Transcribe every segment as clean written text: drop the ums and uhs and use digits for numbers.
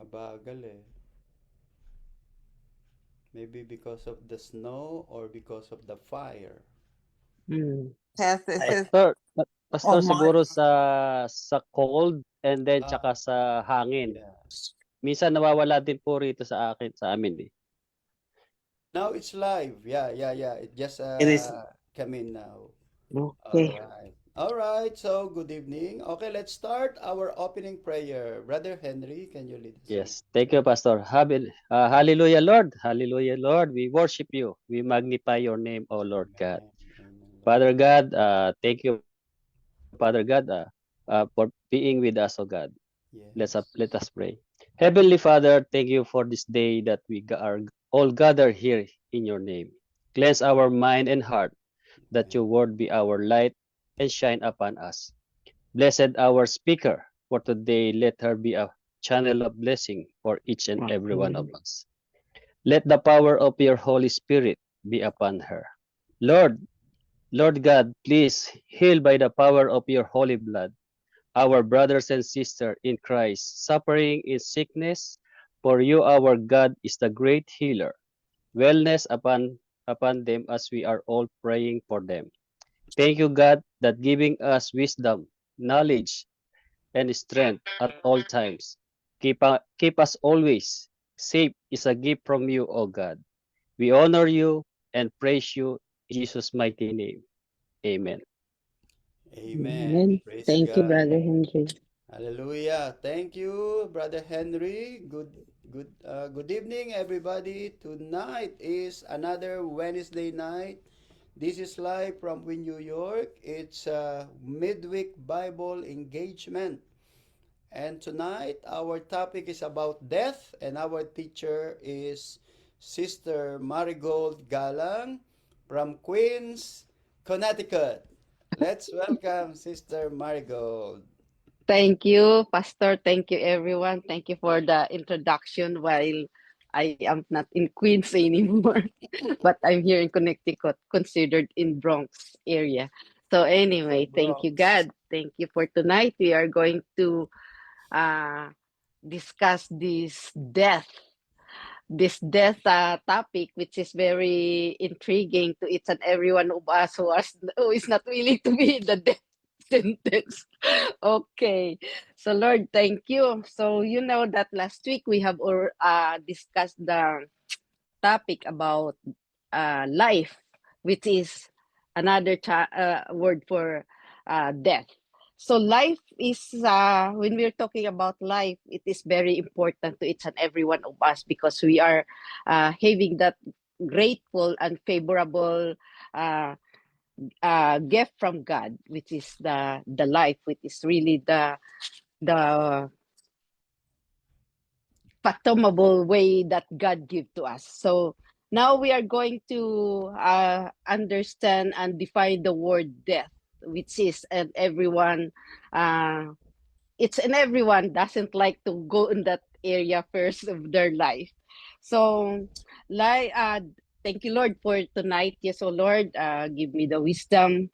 Mabagal eh. Maybe because of the snow or because of the fire. Mm. Yes, this is Pastor almost. siguro sa cold and then Ah, tsaka sa hangin. yeah. Minsan nawawala din po rito sa amin eh. Now it's live. Yeah, yeah, yeah. It just It is. come in now. All Okay. right. All right. So, good evening. Okay, let's start our opening prayer. Brother Henry, can you lead us in? Yes. Thank you, Pastor. Hallelujah, Lord. Hallelujah, Lord. We worship you. We magnify your name, O Lord God. Amen. Amen, Lord. Father God, thank you, Father God, for being with us, O God. Let us Yes. pray. Heavenly Father, thank you for this day that are all gathered here in your name. Cleanse our mind and heart, that Amen. your word be our light and shine upon us. Blessed our speaker for today. Let her be a channel of blessing for each and every one of Mhm. us. Let the power of your Holy Spirit be upon her. Lord, Lord God, please heal by the power of your holy blood our brothers and sisters in Christ suffering in sickness, for you, our God, is the great healer. Wellness upon them as we are all praying for them. Thank you, God, that giving us wisdom, knowledge, and strength at all times. Keep us always safe is a gift from you, O God. We honor you and praise you in Jesus' mighty name. Amen. Amen. Amen. Praise Thank you, God. Brother Henry. Hallelujah. Thank you, Brother Henry. Good evening, everybody. Tonight is another Wednesday night. This is live from New York. It's a midweek Bible engagement. And tonight, our topic is about death, and our teacher is Sister Marigold Galang from Queens, Connecticut. Let's welcome Sister Marigold. Thank you, Pastor. Thank you, everyone. Thank you for the introduction while I am not in Queens anymore, but I'm here in Connecticut, considered in Bronx area. So The anyway, thank you, Bronx. God. Thank you for tonight. We are going to uh, discuss this death topic, which is very intriguing to each and every one of us who is not willing to be in the death sentence. Okay, so Lord, thank you. So you know that last week we have discussed the topic about life, which is another word for death. So life is when we're talking about life, it is very important to each and every one of us because we are having that grateful and favorable uh, gift from God, which is the life, which is really the fathomable way that God give to us. So now we are going to understand and define the word death, which is and everyone uh, it's and everyone doesn't like to go in that area first of their life. So like thank you Lord for tonight. Yes, oh Lord, give me the wisdom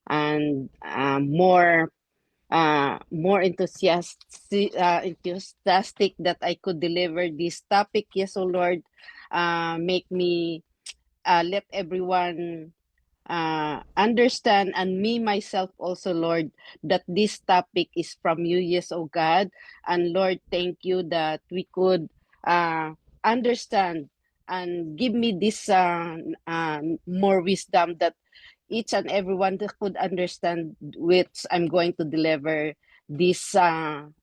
and more enthusiastic that I could deliver this topic. Yes, oh Lord, make me let everyone understand and me myself also, Lord, that this topic is from you. Yes, oh God, and Lord, thank you that we could uh, understand and give me this more wisdom that each and everyone that could understand which I'm going to deliver this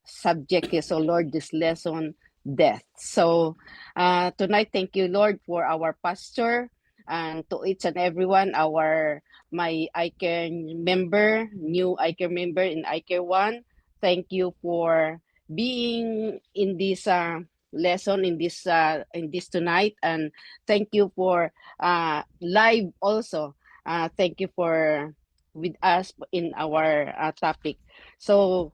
subject. Yes, oh Lord, this lesson, death. So tonight, thank you, Lord, for our pastor and to each and everyone, my iCare member, new iCare member in iCare One. Thank you for being in this lesson in this tonight, and thank you for live also. Thank you for with us in our topic. So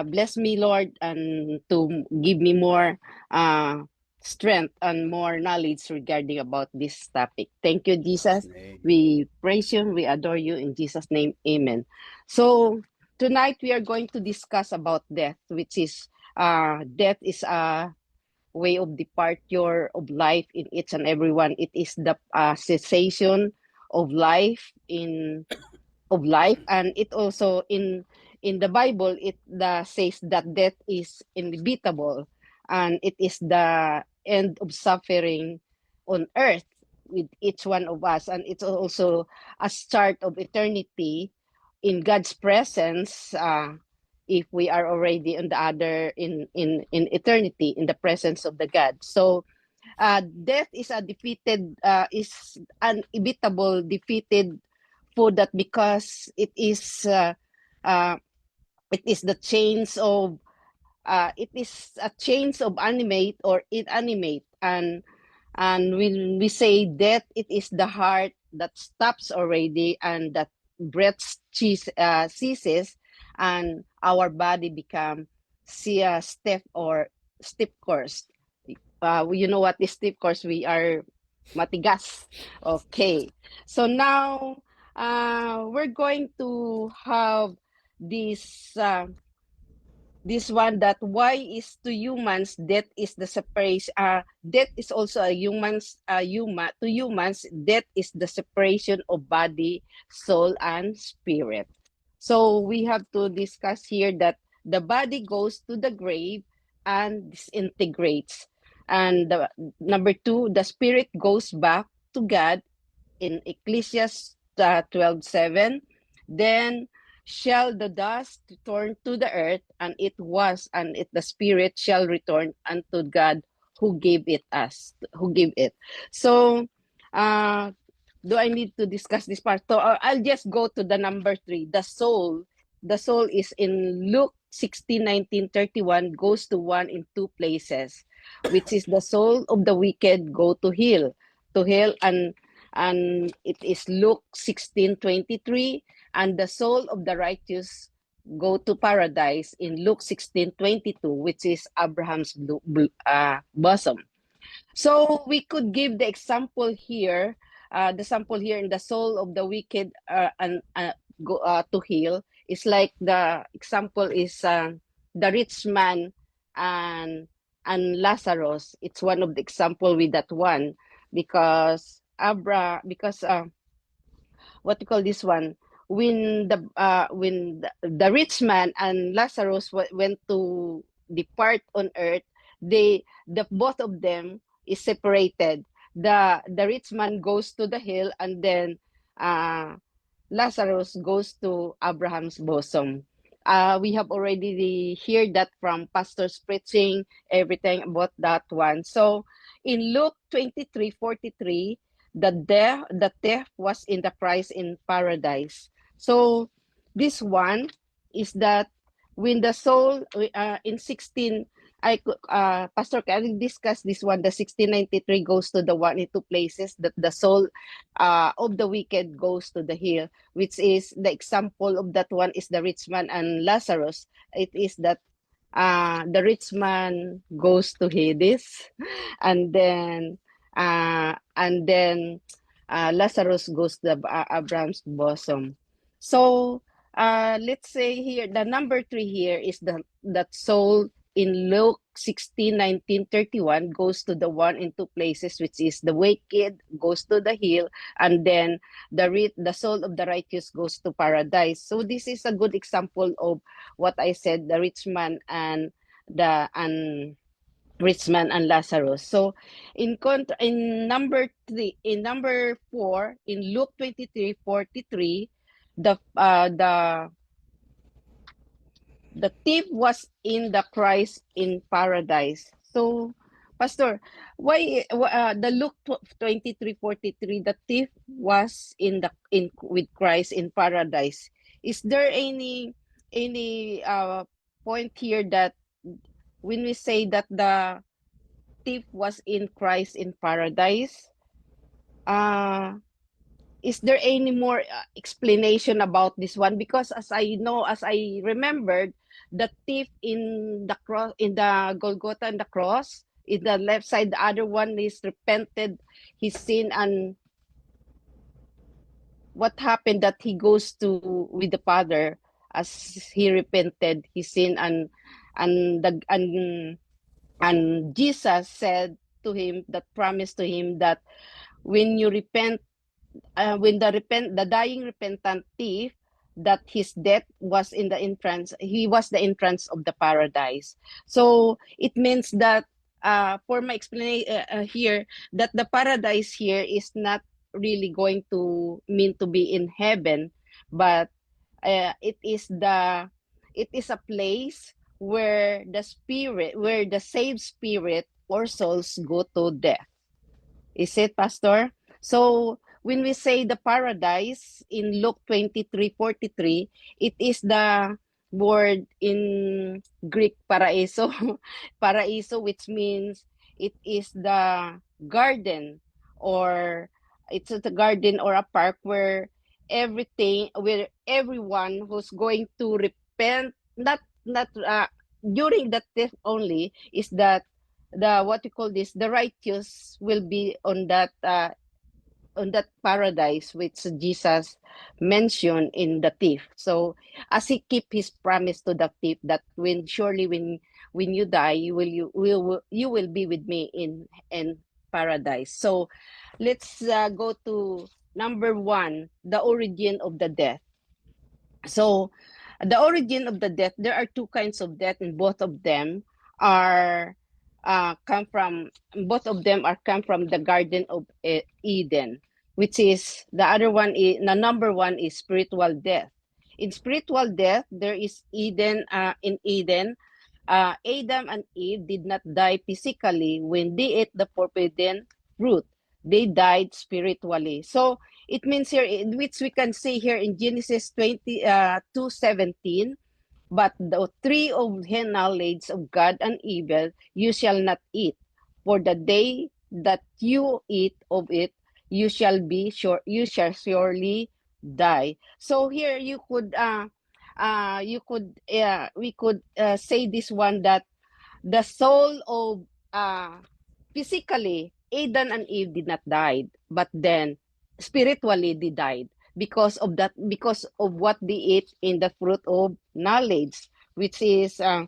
bless me, Lord, and to give me more uh, strength and more knowledge regarding about this topic. Thank you, His Jesus. name. We praise you, we adore you in Jesus' name. Amen. So tonight we are going to discuss about death, which is death is a way of departure of life in each and everyone. It is the cessation of life and it also in the Bible says that death is inevitable and it is the end of suffering on earth with each one of us, and it's also a start of eternity in God's presence, if we are already on the other in eternity in the presence of the God. So death is a defeated is an inevitable defeated for that, because uh, it is the chains of it is a chains of animate or inanimate, and when we say death, it is the heart that stops already and that ceases, and our body become stiff or stiff course. You know what is stiff course? We are matigas. Okay. So now we're going to have this this one, that why is to humans death is the separation. Death is also a human to humans. Death is the separation of body, soul, and spirit. So we have to discuss here that the body goes to the grave and disintegrates, and number two, the spirit goes back to God in Ecclesiastes 12:7. Then shall the dust return to the earth, and it was, and it the spirit shall return unto God who gave it. So do I need to discuss this part? So I'll just go to the number 3, the soul. The soul is in Luke 16:19-31, goes to one in two places, which is the soul of the wicked go to hell, and it is Luke 16:23, and the soul of the righteous go to paradise in Luke 16:22, which is Abraham's bosom. So we could give the example here, the sample here in the soul of the wicked and go to hell is like the example is the rich man and Lazarus. It's one of the example with that one, because what you call this one, when the rich man and Lazarus went to depart on earth, the both of them is separated. The rich man goes to the hill, and then uh Lazarus goes to Abraham's bosom. We have already heard that from pastors preaching everything about that one. So in Luke 23:43, the thief was in the price in paradise. So this one is that when the soul in 16, Pastor, can I discuss this one? The 1693 goes to the one in two places, that the soul of the wicked goes to the hill, which is the example of that one is the rich man and Lazarus. It is that the rich man goes to Hades, and then Lazarus goes to Abraham's bosom. So let's say here the number 3 here is that soul in Luke 16:19-31 goes to the one in two places, which is the wicked goes to the hill, and then the soul of the righteous goes to paradise. So this is a good example of what I said, the rich man and rich man and Lazarus. So in number 4 in Luke 23:43, the thief was in the Christ in paradise. So, Pastor, why the Luke 23:43, the thief was in with Christ in paradise? Is there any point here that when we say that the thief was in Christ in paradise, is there any more explanation about this one? Because as I remembered, the thief in the cross, in the Golgotha and the cross, in the left side, the other one is repented his sin, and what happened that he goes to with the Father as he repented his sin, and and and Jesus said to him, that promised to him, that when you repent, when the dying repentant thief, that his death was in the entrance, he was the entrance of the paradise. So it means that, for my explanation here, that the paradise here is not really going to mean to be in heaven, but it is a place where the saved spirit or souls go to death. Is it, Pastor? So when we say the paradise in Luke 23:43, it is the word in Greek paraiso, paraiso, which means it is the garden, or it's a garden or a park where everyone who's going to repent, not during that death only, is that the what you call this, the righteous will be on that paradise which Jesus mentioned in the thief. So as he keep his promise to the thief, that when you die, you will be with me in paradise. So let's go to number 1, the origin of the death. So the origin of the death, there are two kinds of death, and both of them are come from the Garden of Eden, which is the other one. The number 1 is spiritual death. In spiritual death, there is Eden. In Eden, Adam and Eve did not die physically when they ate the forbidden fruit. They died spiritually. So it means here, which we can see here in Genesis 2:17, but the tree of the knowledge of God and evil you shall not eat, for the day that you eat of it, you shall surely die. So here we could say this one, that the soul of physically Adam and Eve did not die, but then spiritually they died because of what they ate in the fruit of knowledge, which is uh,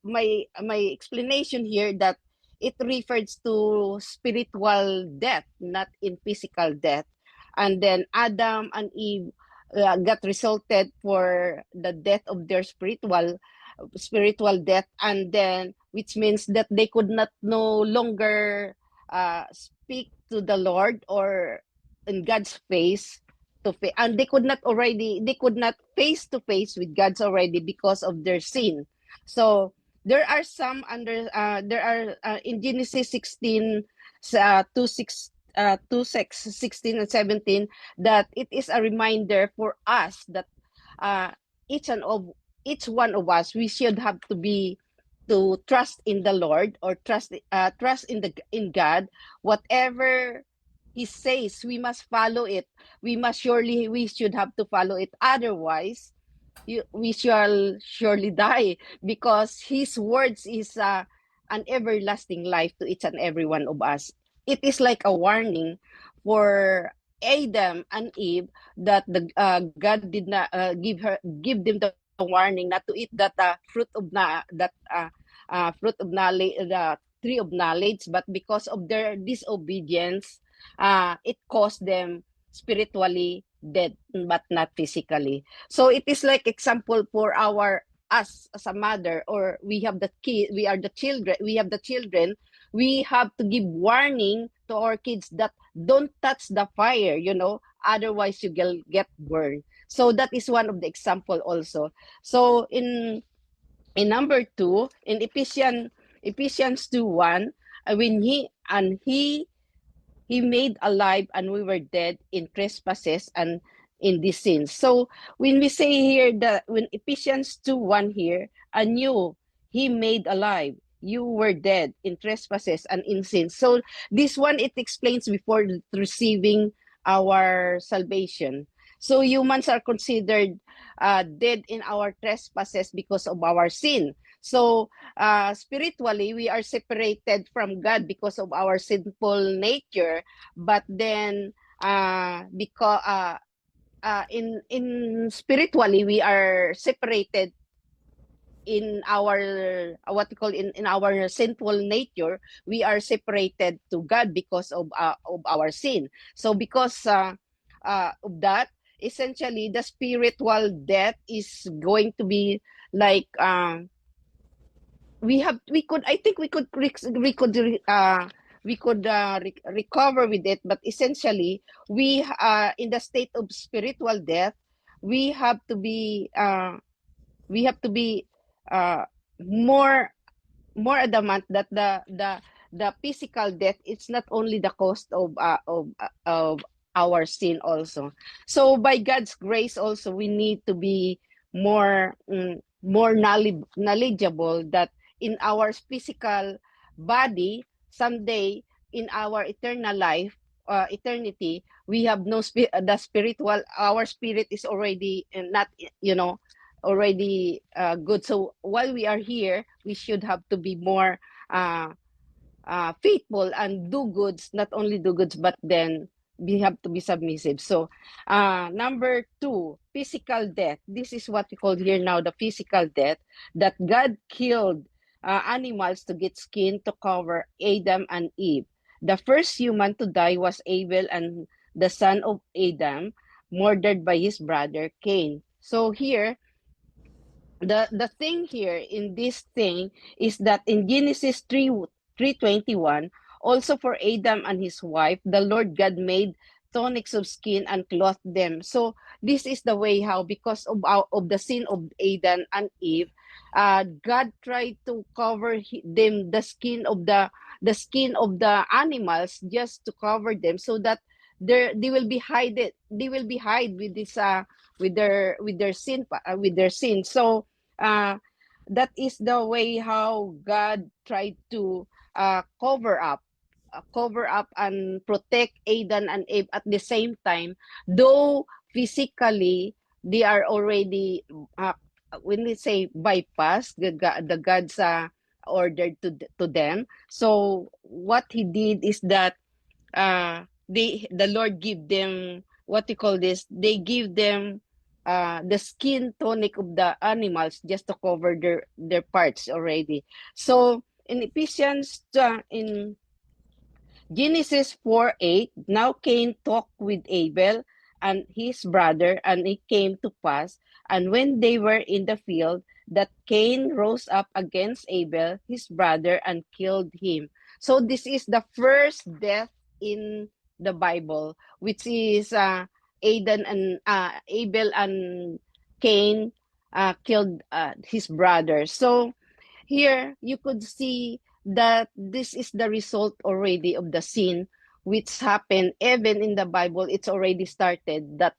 my explanation here, that it refers to spiritual death, not in physical death. And then Adam and Eve got resulted for the death of their spiritual death, and then which means that they could not no longer speak to the Lord or in God's face and they could not face to face with God's already because of their sin. So there are some in Genesis 16 16 and 17, that it is a reminder for us that uh, each and of each one of us, we should have to trust in the Lord, or trust in God. Whatever he says, we must follow it. We should have to follow it. Otherwise, we shall surely die, because his words is an everlasting life to each and every one of us. It is like a warning for Adam and Eve, that God did not give them the warning not to eat that fruit of knowledge, the tree of knowledge, but because of their disobedience, it caused them spiritually dead, but not physically. So it is like example for us as a mother, or we have the kid, we have the children, we have to give warning to our kids that don't touch the fire, otherwise you get burned. So that is one of the example also. So in number 2, in Ephesians 2:1, when he made alive, and we were dead in trespasses and in these sins. So when we say here that when Ephesians 2:1 here, anew, he made alive, you were dead in trespasses and in sins. So this one, it explains before receiving our salvation. So humans are considered dead in our trespasses because of our sin. So spiritually, we are separated from God because of our sinful nature. But then, because in spiritually we are separated in our what we call in our sinful nature. We are separated to God because of our sin. So because of that, essentially the spiritual death is going to be like we could I think recover with it, but essentially we in the state of spiritual death, we have to be we have to be uh, more more adamant that the physical death, it's not only the cost of our sin also. So by God's grace also, we need to be more knowledgeable that in our physical body someday, in our eternal life, eternity, we have no the spiritual, our spirit is already not, you know, already good. So while we are here, we should have to be more uh, faithful and do goods, not only do goods, but then we have to be submissive. So number two, physical death. This is what we call here now the physical death, that God killed animals to get skin to cover Adam and Eve. The first human to die was Abel, and the son of Adam, murdered by his brother Cain. So here, the thing here in this thing is that in Genesis 3:21, also for Adam and his wife, the Lord God made tunics of skin and clothed them. So this is the way how, because of the sin of Adam and Eve, God tried to cover them, the skin of the animals, just to cover them, so that they will be hided, they will be hide with this with their sin, with their sin. So uh, that is the way how God tried to cover up and protect Adam and Eve at the same time, though physically they are already when we say bypass the God's order to them. So what he did is that the Lord give them, what you call this, they give them the skin tonic of the animals, just to cover their parts already. So in Ephesians in Genesis 4:8, now Cain talked with Abel and his brother, and it came to pass, and when they were in the field, that Cain rose up against Abel, his brother, and killed him. So this is the first death in the Bible, which is Abel and Cain killed his brother. So here you could see that this is the result already of the sin which happened even in the Bible. It's already started, that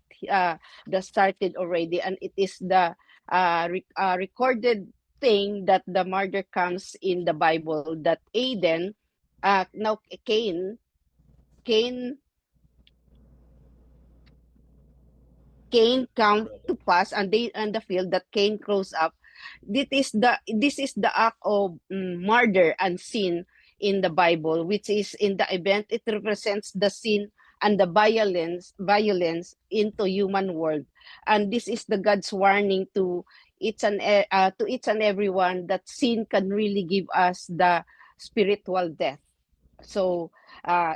started already, and it is the recorded thing that the murder comes in the Bible, that Aden now Cain Cain come brother. to pass, and they and the field that Cain grows up. This is the act of murder and sin in the Bible, which is in the event, it represents the sin and the violence into human world. And this is the God's warning to each and everyone, that sin can really give us the spiritual death. So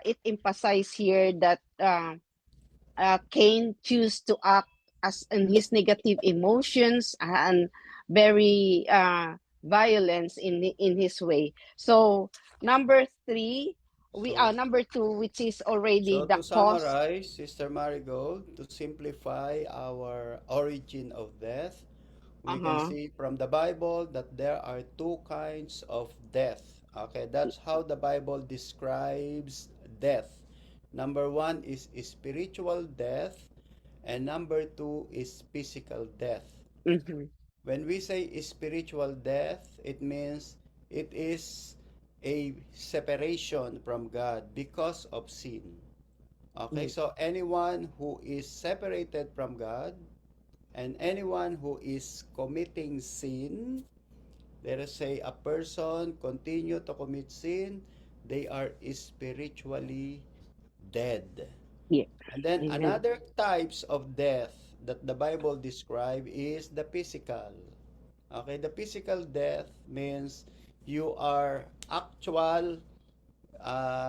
it emphasizes here that Cain chose to act as in his negative emotions and very violence in his way. So number three, we So, number two, which is already so the to cause. summarize, Sister Marigold, to simplify our origin of death, we can Uh-huh. see from the Bible that there are two kinds of death. Okay, that's how the Bible describes death. Number one is spiritual death, and number two is physical death. Mm-hmm. When we say spiritual death, it means it is a separation from God because of sin. Okay, so anyone who is separated from God and anyone who is committing sin, let us say a person continue to commit sin, they are spiritually dead. Yeah. And then Amen. another types of death that the Bible describe is the physical. Okay, the physical death means you are actual,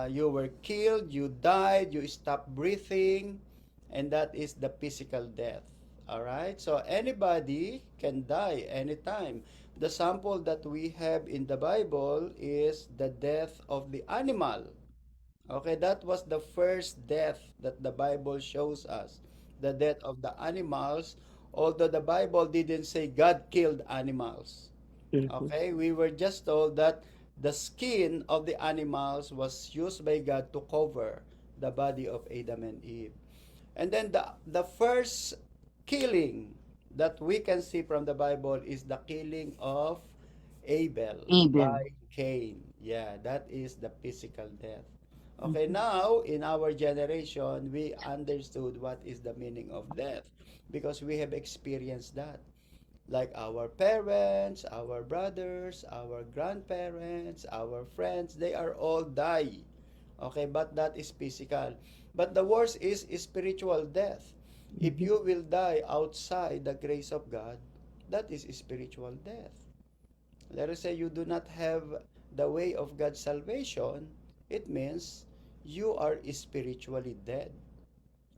you were killed, you died, you stopped breathing, and that is the physical death. All right, so anybody can die anytime. The sample that we have in the Bible is the death of the animal. Okay, that was the first death that the Bible shows us. The death of the animals, although the Bible didn't say God killed animals. Mhm. Okay, we were just told that the skin of the animals was used by God to cover the body of Adam and Eve. And then the first killing that we can see from the Bible is the killing of Abel Abel. by Cain. Yeah, that is the physical death. Okay, now in our generation, we understood what is the meaning of death because we have experienced that. Like our parents, our brothers, our grandparents, our friends, they are all die. Okay, but that is physical. But the worst is spiritual death. If Mhm. you will die outside the grace of God, that is spiritual death. Let us say you do not have the way of God's salvation, it means you are spiritually dead.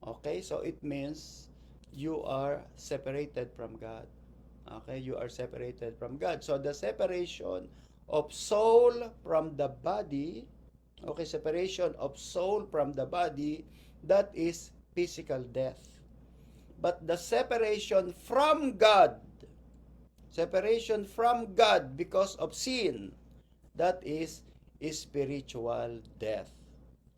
Okay, so it means you are separated from God. Okay, you are separated from God. So the separation of soul from the body, okay, separation of soul from the body, that is physical death. But the separation from God because of sin, that is spiritual death.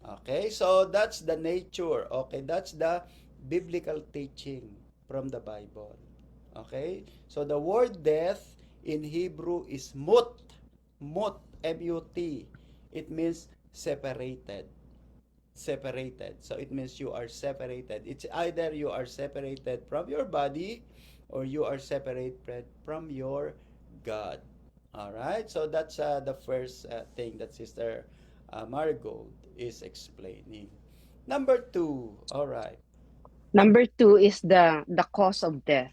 Okay, so that's the nature. Okay, that's the biblical teaching from the Bible. Okay, so the word death in Hebrew is mut, mut, M-U-T. It means separated, separated. So it means you are separated. It's either you are separated from your body or you are separated from your God. All right. So that's the first thing that Sister Marigold is explaining. Number two. All right. Number two is the cause of death.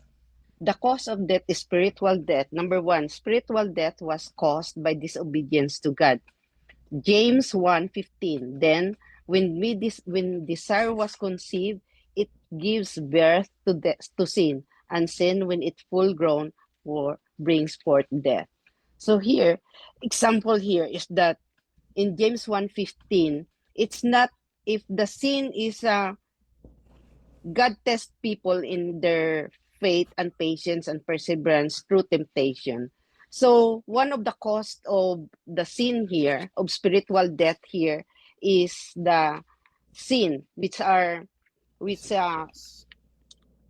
The cause of death is spiritual death. Number one, spiritual death was caused by disobedience to God. James 1:15. Then when desire was conceived, it gives birth to sin, and sin when it's full grown brings forth death. So here, example here is that in James 1:15, it's not if the sin is God tests people in their faith and patience and perseverance through temptation. So one of the cost of the sin here, of spiritual death here, is the sin, which Disobedience.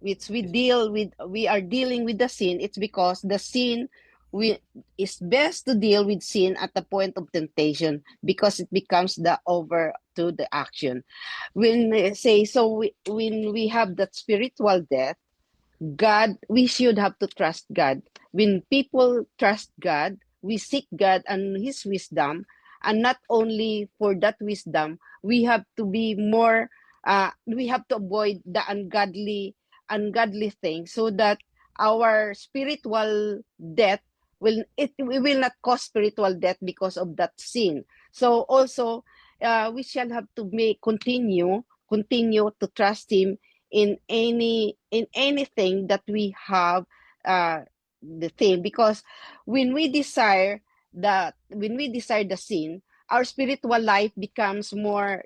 which we Dis- deal with. We are dealing with the sin. It's because the sin, we it's best to deal with sin at the point of temptation because it becomes the over to the action. When say so, when we have that spiritual death, God, we should have to trust God. When people trust God, we seek God and His wisdom, and not only for that wisdom, we have to be more. We have to avoid the ungodly things, so that our spiritual death we will not cause spiritual death because of that sin. So also, we shall have to continue to trust Him in anything that we have the thing, because when we desire the sin, our spiritual life becomes more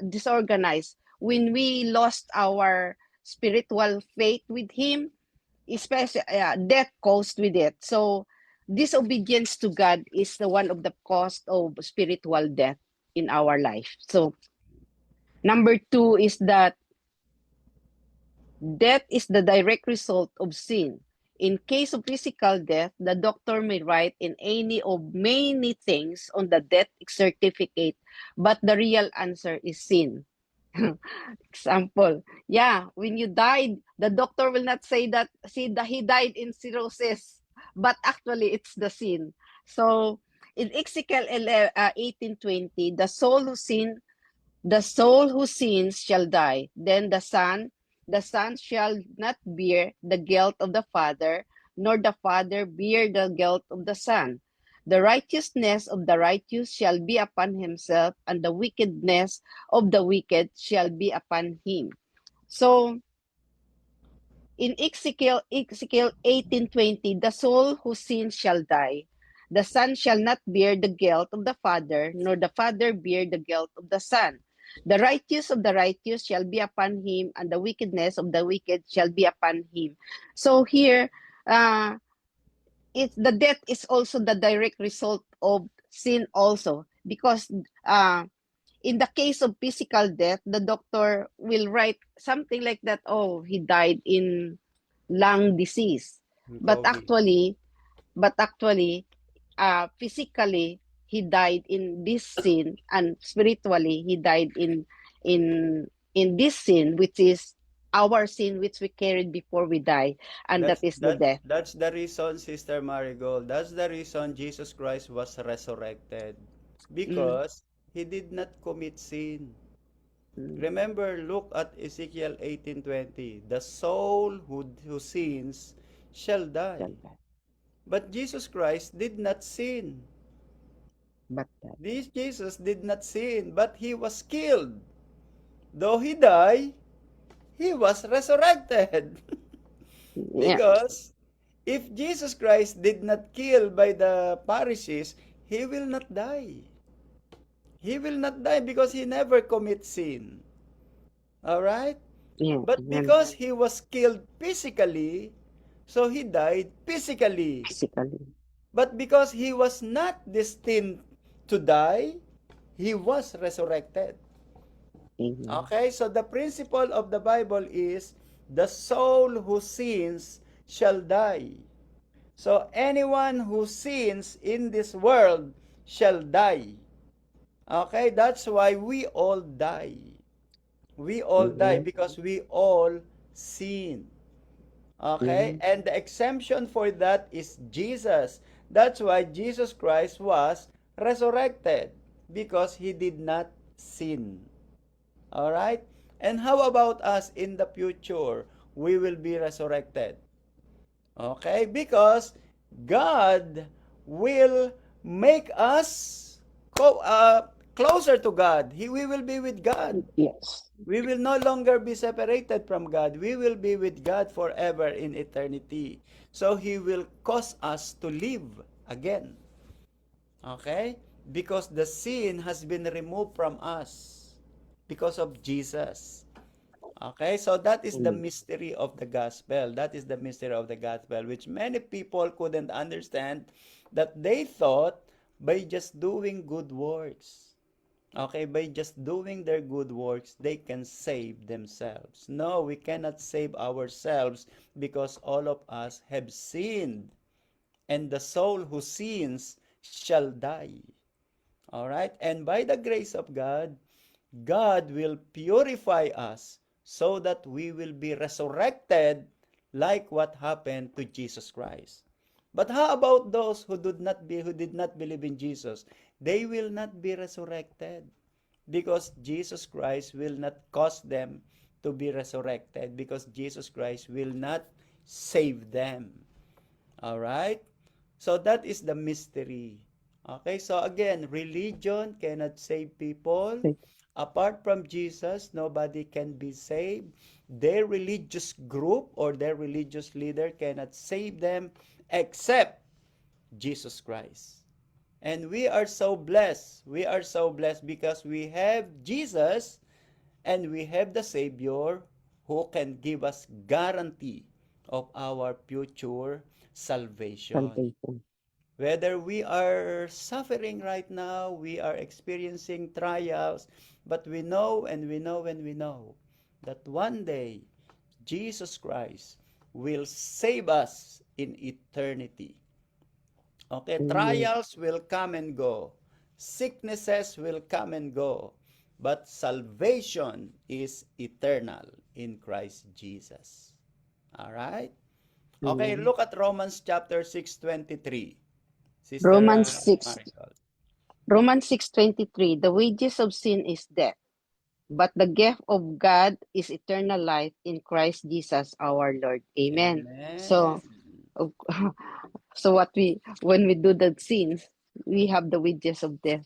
disorganized. When we lost our spiritual faith with Him, especially death goes with it. So disobedience to God is the one of the cause of spiritual death in our life. So number two is that death is the direct result of sin. In case of physical death, the doctor may write in any of many things on the death certificate, but the real answer is sin. Example, yeah, when you died, the doctor will not say that he died in cirrhosis, but actually it's the sin. So in Ezekiel 18:20, the soul who sin The soul who sins shall die. Then the son shall not bear the guilt of the father, nor the father bear the guilt of the son. The righteousness of the righteous shall be upon himself, and the wickedness of the wicked shall be upon him. So in Ezekiel 18:20, the soul who sins shall die. The son shall not bear the guilt of the father, nor the father bear the guilt of the son. The righteous of the righteous shall be upon him, and the wickedness of the wicked shall be upon him. So here, the death is also the direct result of sin also, because in the case of physical death, the doctor will write something like that, oh, he died in lung disease. But COVID. actually, physically, he died in this sin, and spiritually, he died in this sin, which is our sin, which we carried before we die, and that is the death. That's the reason, Sister Marigold. That's the reason Jesus Christ was resurrected. Mm, Because he did not commit sin. mm, Remember, look at Ezekiel 18:20. The soul who sins shall die. shall die, But Jesus Christ did not sin. but that. This Jesus did not sin, but he was killed. Though he died, he was resurrected. Yeah, Because if Jesus Christ did not kill by the Pharisees, he will not die. He will not die because he never commits sin. All right? yeah, But yeah, because he was killed physically, so he died physically. physically. But because he was not destined to die, he was resurrected. Amen. Okay? So the principle of the Bible is the soul who sins shall die. So anyone who sins in this world shall die. Okay? That's why we all die. We all die Amen. because we all sin. Okay? Amen. And the exemption for that is Jesus. That's why Jesus Christ was resurrected because he did not sin. All right? And how about us in the future? We will be resurrected. Okay? Because God will make us closer to God. We will be with God. Yes. We will no longer be separated from God. We will be with God forever in eternity. So He will cause us to live again. Okay? Because the sin has been removed from us because of Jesus. Okay, so that is the Amen. mystery of the gospel. That is the mystery of the gospel, which many people couldn't understand, that they thought by just doing good works, okay, by just doing their good works, they can save themselves. No, we cannot save ourselves because all of us have sinned, and the soul who sins shall die. All right, and by the grace of God, God will purify us so that we will be resurrected like what happened to Jesus Christ. But how about those who did not believe in Jesus? They will not be resurrected because Jesus Christ will not cause them to be resurrected because Jesus Christ will not save them. All right? So that is the mystery. Okay, so again, religion cannot save people. Apart from Jesus, nobody can be saved. Their religious group or their religious leader cannot save them except Jesus Christ. And we are so blessed. We are so blessed because we have Jesus and we have the Savior who can give us guarantee of our future salvation. Salvation. Whether we are suffering right now, we are experiencing trials, but we know and we know and we know that one day Jesus Christ will save us in eternity. Okay, Amen. trials will come and go. Sicknesses will come and go. But salvation is eternal in Christ Jesus. All right? Okay, Amen. look at Romans chapter 6:23. Sister Romans 6, Maricol. Romans 6:23, the wages of sin is death. but the gift of God is eternal life in Christ Jesus our Lord. Amen. Amen. So, of- so when we do the sins, we have the wages of death.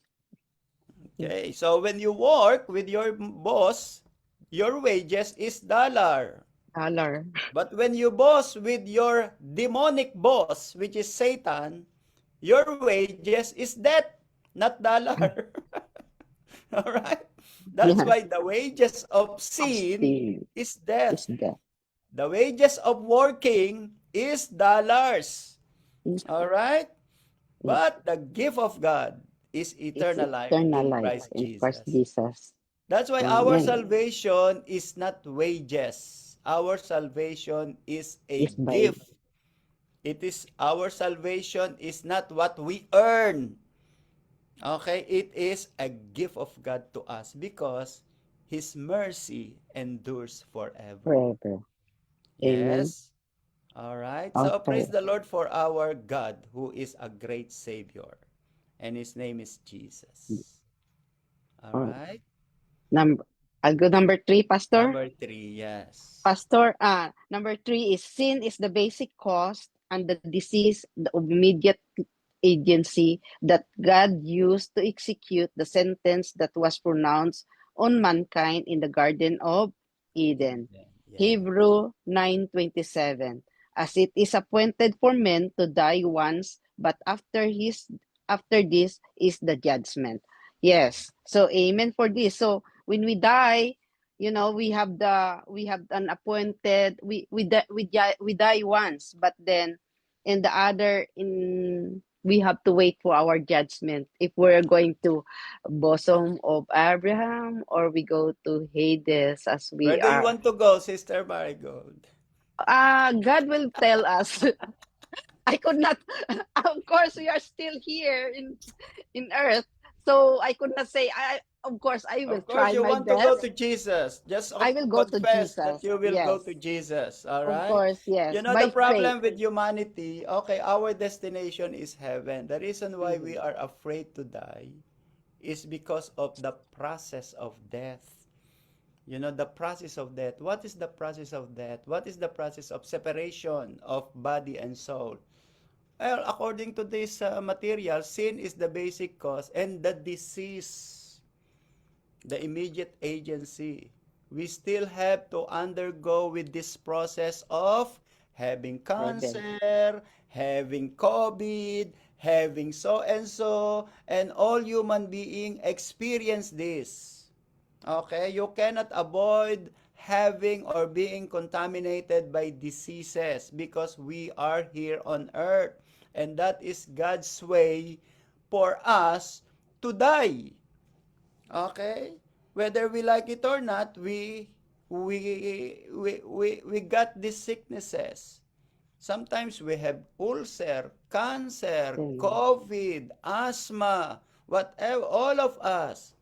Okay, so when you work with your boss, your wages is dollar. Dollar. But when you boss with your demonic boss, which is Satan, your wages is death, not dollar. All right? That's Yeah. why the wages of Of sin sin is death. is death. The wages of working is dollars. Is All right? yeah, But the gift of God is is eternal life eternal in life Christ in Christ Jesus. Jesus. That's why our Amen. salvation is not wages. Our salvation is a Is by gift. It is our salvation is not what we earn. Okay, it is a gift of God to us because his mercy endures forever. forever. Amen. Yes. All right. So praise Okay. the Lord for our God who is a great savior and his name is Jesus. All Oh, right. number I'll go number 3, Pastor. Number 3, yes. Pastor, number 3 is sin is the basic cause and the disease, the immediate agency that God used to execute the sentence that was pronounced on mankind in the Garden of Eden. Yeah. Hebrew 9:27. As it is appointed for men to die once, but after this is the judgment. Yes. So amen for this. So when we die, we have an appointed we die once, but then in the other in we have to wait for our judgment if we're going to bosom of Abraham or we go to Hades as Where we do you are. want to go, Sister Marigold? God will tell us. I could not. Of course, we are still here in Earth, so I could not say. Of course, I will Of course, try you my want to go best. to Jesus. Just I will go to confess that Jesus. you will go Yes, to Jesus. All of right? course, You yes. know, the By faith. problem with humanity, okay, our destination is heaven. The reason why we Mhm. are afraid to die is because of the process of death. You know, the process of death. What is the process of death? What is the process of separation of body and soul? Well, according to this material, sin is the basic cause and the disease, the immediate agency. We still have to undergo with this process of having Heaven. cancer, having COVID, having so and all human being experience this. Okay, you cannot avoid having or being contaminated by diseases because we are here on earth. And that is God's way for us to die. Okay? Whether we like it or not, we got these sicknesses. Sometimes we have ulcer, cancer, Amen. COVID, asthma, whatever, all of us.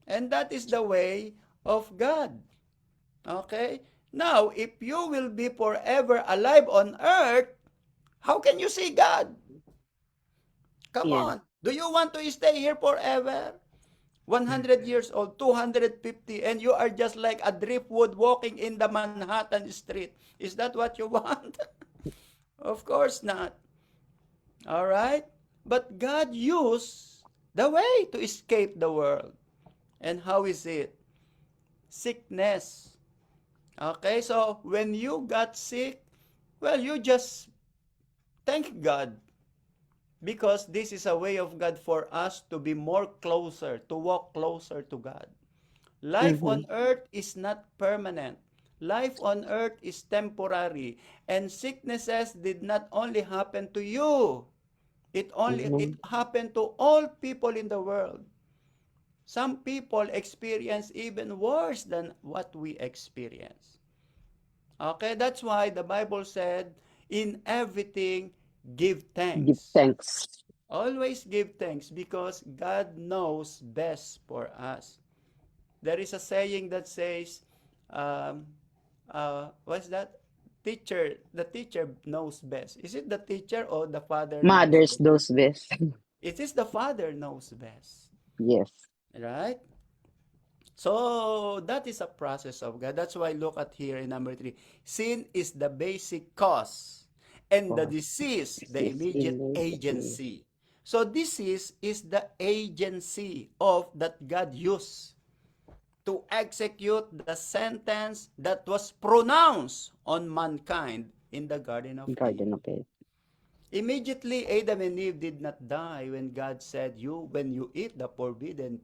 And that is the way of God. Okay? Now, if you will be forever alive on earth, how can you see God? Come Yeah. on. Do you want to stay here forever? 100 years old, 250, and you are just like a driftwood walking in the Manhattan street. Is that what you want? Of course not. All right? But God used the way to escape the world. And how is it? Sickness. Okay, so when you got sick, well, you just thank God because this is a way of God for us to be more closer, to walk closer to God. Life Mm-hmm. on earth is not permanent. Life on earth is temporary, and sicknesses did not only happen to you. It Mm-hmm. happened to all people in the world. Some people experience even worse than what we experience. Okay, that's why the Bible said, in everything, give Give thanks. thanks. Always give thanks because God knows best for us. There is a saying that says, um, what's that? The teacher knows best. Is it the teacher or the father knows Mothers, best? those best. It is the father knows best. Yes. Right? So that is a process of God. That's why look at here in number 3. Sin is the basic cause, and the Cause. disease, the Disease immediate immediately. agency. So disease is the agency of that God used to execute the sentence that was pronounced on mankind in the Garden of Eden. Garden of Eden. Immediately, Adam and Eve did not die when God said, when you eat the forbidden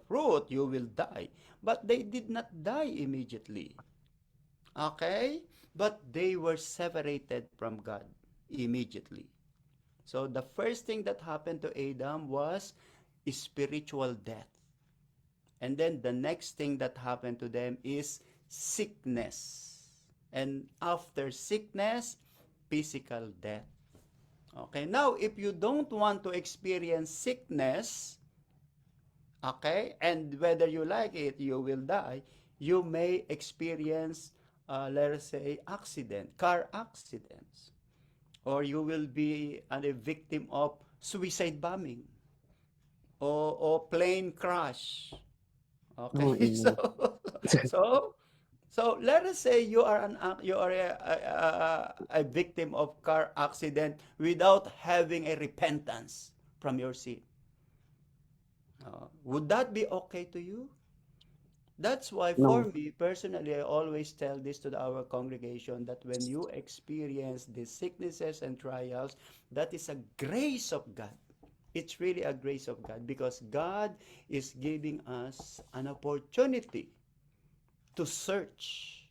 fruit, you will die. But they did not die immediately. Okay? But they were separated from God immediately. So the first thing that happened to Adam was spiritual death. And then the next thing that happened to them is sickness. And after sickness, physical death. Okay, now if you don't want to experience sickness, okay, and whether you like it, you will die, you may experience, let us say, car accidents, or you will be a victim of suicide bombing, or plane crash. Oh, Okay, so no. so so let us say you are a victim of car accident without having a repentance from your sin. Would that be okay to you? That's why for No. me personally, I always tell this to our congregation that when you experience these sicknesses and trials, that is a grace of God. It's really a grace of God because God is giving us an opportunity to search.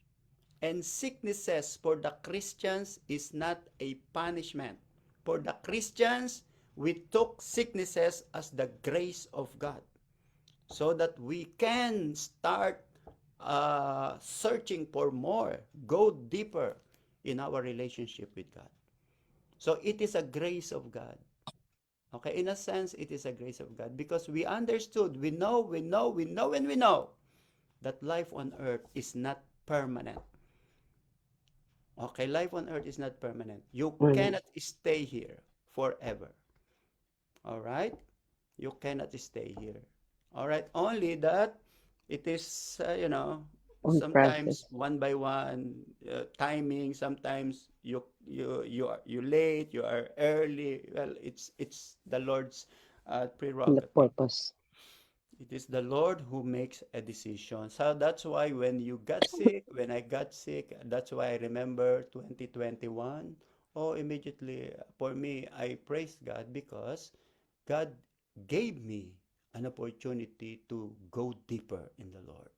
And sicknesses for the Christians is not a punishment. For the Christians, we took sicknesses as the grace of God so that we can start searching for more, go deeper in our relationship with God. So it is a grace of God. Okay, in a sense, it is a grace of God because we understood, and we know that life on earth is not permanent. Okay, life on earth is not permanent. You Mm. cannot stay here forever. All right? You cannot stay here. All right? Only that it is, On sometimes process. one by one, timing. Sometimes you late, you are early. Well, it's the Lord's And the prerogative. purpose. It is the Lord who makes a decision. So that's why when you got sick, when I got sick, that's why I remember 2021. Oh, immediately for me, I praised God because God gave me an opportunity to go deeper in the Lord,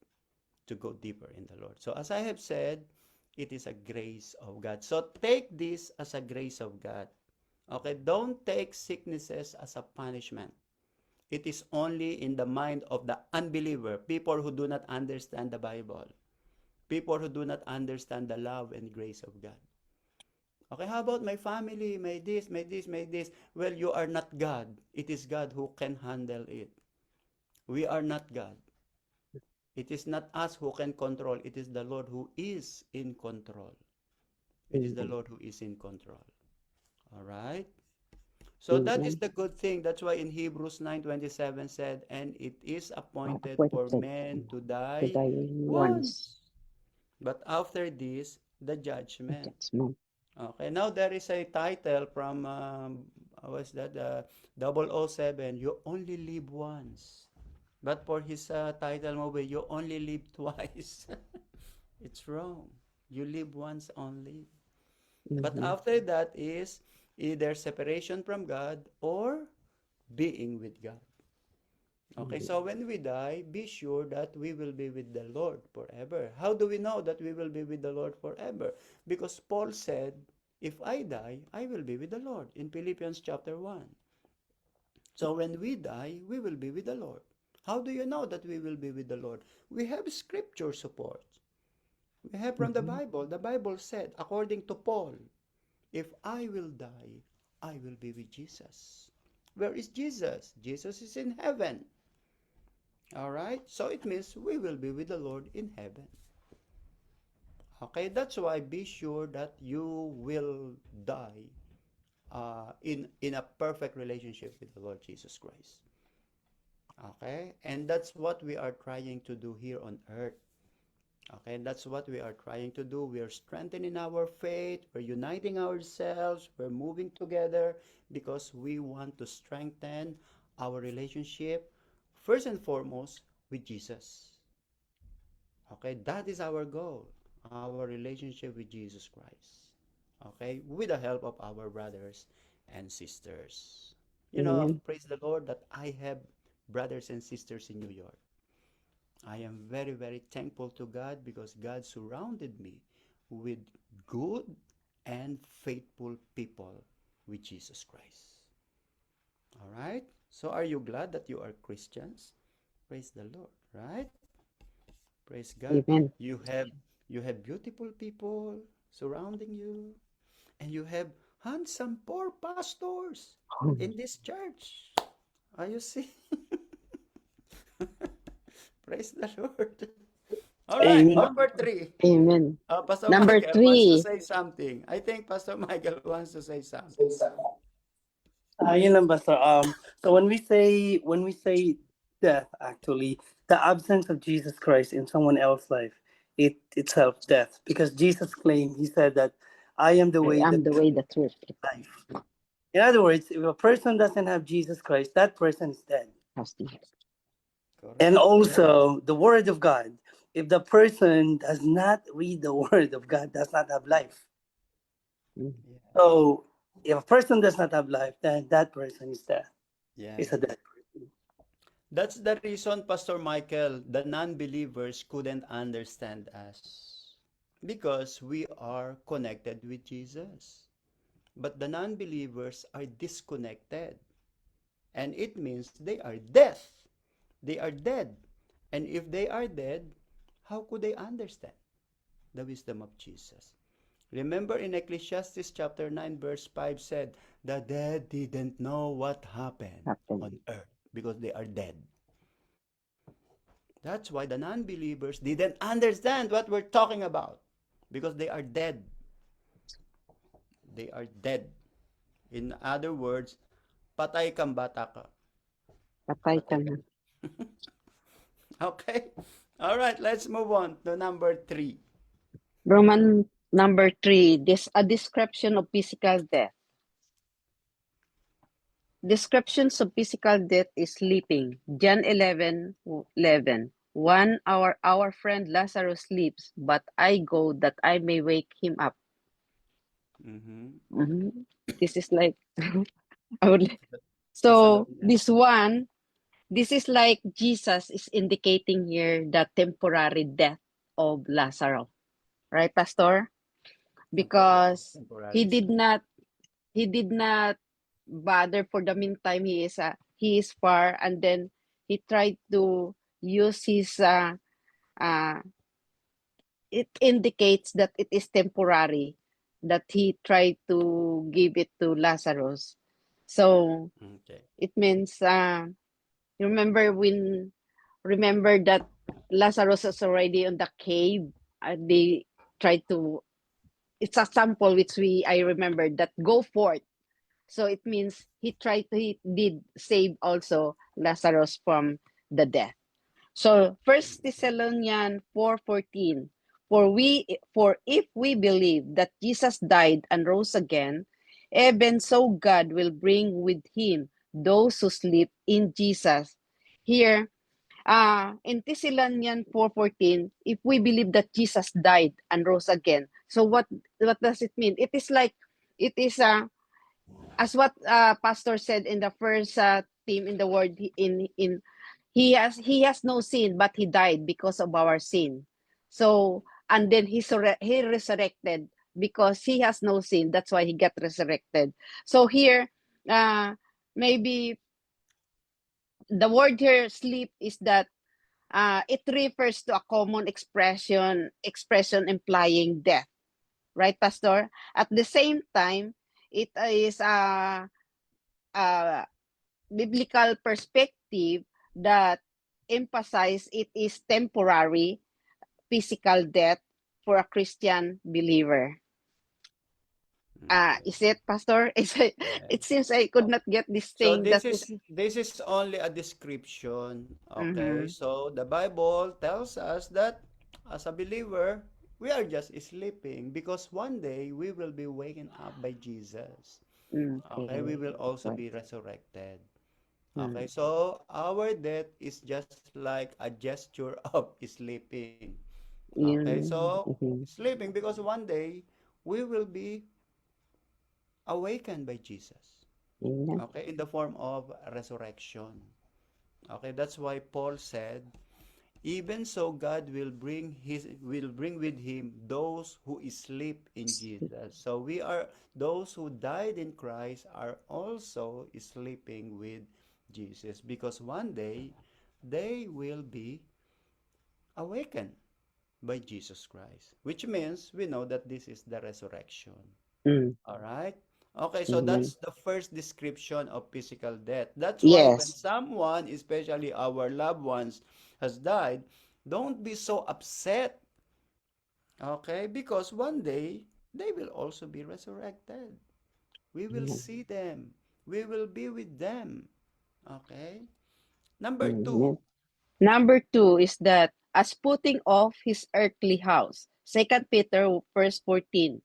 to go deeper in the Lord. So as I have said, it is a grace of God. So take this as a grace of God. Okay, don't take sicknesses as a punishment. It is only in the mind of the unbeliever, people who do not understand the Bible, people who do not understand the love and grace of God. Okay, how about my family? May this, may this, may this. Well, you are not God. It is God who can handle it. We are not God. It is not us who can control. It is the Lord who is in control. It is the Amen. Lord who is in control. All right? So that is Amen. the good thing. That's why in Hebrews 9:27 said, and it is appointed for Appointed men to to die die once. once. But after this, the judgment. Judgment. Okay, now there is a title from, what's that? 007, You Only Live Once. But for his title movie, You Only Live Twice. It's wrong. You live once only. But Mm-hmm. after that is either separation from God or being with God. Okay, Mm-hmm. so when we die, be sure that we will be with the Lord forever. How do we know that we will be with the Lord forever? Because Paul said, if I die, I will be with the Lord in Philippians chapter 1. So when we die, we will be with the Lord. How do you know that we will be with the Lord? We have scripture support. We have from the Mm-hmm. Bible. The Bible said, according to Paul, if I will die, I will be with Jesus. Where is Jesus? Jesus is in heaven. All right? So it means we will be with the Lord in heaven. Okay? That's why be sure that you will die in a perfect relationship with the Lord Jesus Christ. Okay? And that's what we are trying to do here on earth. Okay, that's what we are trying to do. We are strengthening our faith, we're uniting ourselves, we're moving together because we want to strengthen our relationship, first and foremost, with Jesus. Okay, that is our goal, our relationship with Jesus Christ. Okay, with the help of our brothers and sisters. Amen. Praise the Lord that I have brothers and sisters in New York. I am very, very thankful to God because God surrounded me with good and faithful people with Jesus Christ. All right? So are you glad that you are Christians? Praise the Lord, right? Praise God. Amen. You have you have beautiful people surrounding you, and you have handsome poor pastors in this church. Are you see? Praise the Lord. All right, Amen. number three. Amen. Pastor Number Michael wants to 3. say something. I think Pastor Michael wants to say something. Yun lang basta. So when we say death, actually, the absence of Jesus Christ in someone else's life, it itself death. Because Jesus claimed, he said that I am the I way, the am the truth, way, the truth. and life. In other words, if a person doesn't have Jesus Christ, that person is dead. And Correct. also the word of God. If the person does not read the word of God, does not have life. Mm. Yes. So if a person does not have life, then that person is dead. Is a Yes. dead. That's the reason, Pastor Michael, the non-believers couldn't understand us. Because we are connected with Jesus. But the non-believers are disconnected. And it means they are deaf. They are dead. And if they are dead, how could they understand the wisdom of Jesus? Remember in Ecclesiastes chapter 9 verse 5 said, the dead didn't know what happened Happened. on earth because they are dead. That's why the non-believers didn't understand what we're talking about because they are dead. They are dead. In other words, patay kang bata ka. Patay ka Patay ka. na. Okay? All right, let's move on to number 3. Roman number 3. This a description of physical death. Descriptions of physical death is sleeping. John 11:11. Our friend Lazarus sleeps, but I go that I may wake him up. Mm-hmm. Mhm. This is like I would. So Thessalonians. this is like Jesus is indicating here the temporary death of Lazarus, right, Pastor? Yeah, Because he temporary did sleep. not he did not bother for the meantime he is far, and then he tried to use his uh it indicates that it is temporary, that he tried to give it to Lazarus. So Okay. it means remember remember that Lazarus is already in the cave. They tried to, it's a sample which I remember that go forth. So it means he did save also Lazarus from the death. So First Thessalonians 4:14, for if we believe that Jesus died and rose again, even so God will bring with him those who sleep in Jesus. Here, in Thessalonians 4:14, if we believe that Jesus died and rose again, so what does it mean? It is like, it is as what pastor said in the first theme in the word, in he has no sin, but he died because of our sin. So and then he resurrected because he has no sin, that's why he got resurrected. So here, uh maybe the word here sleep is that it refers to a common expression implying death, right, Pastor? At the same time, it is a biblical perspective that emphasize it is temporary physical death for a Christian believer. Is it, Pastor? It seems I could not get this So thing. That is. this is only a description. Okay, Mm-hmm. so the Bible tells us that as a believer, we are just sleeping because one day we will be waken up by Jesus. Okay, we Okay. will also Right. be resurrected. Mm. Okay, so our death is just like a gesture of sleeping. Okay, so Mm-hmm. sleeping because one day we will be awakened by Jesus. Amen. Okay, in the form of resurrection. Okay, that's why Paul said, even so God will bring with him those who sleep in Jesus. So we are those who died in Christ are also sleeping with Jesus because one day they will be awakened by Jesus Christ, which means we know that this is the resurrection. Mm. All right. Okay, so Amen. that's the first description of physical death. That's why when Yes. someone, especially our loved ones, has died, don't be so upset. Okay, because one day they will also be resurrected. We will Amen. see them. We will be with them. Okay. Number Amen. two. Number two is that as putting off his earthly house. Second Peter verse 14.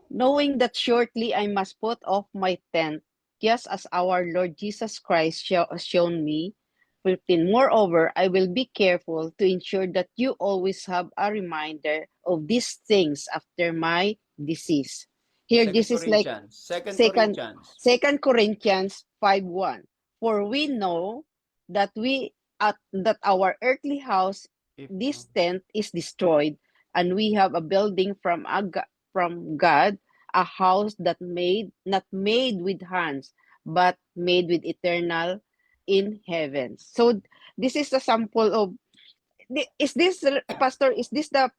Knowing that shortly I must put off my tent, just as our Lord Jesus Christ has shown me. 15. Moreover, I will be careful to ensure that you always have a reminder of these things after my decease. Here, Second this is like Corinthians. Second second Corinthians. Second Corinthians 5:1. For we know that that our earthly house, If this tent, is destroyed, and we have a building from God, a house that made not made with hands, but made with eternal in heaven. So this is a sample of is this Pastor, is this the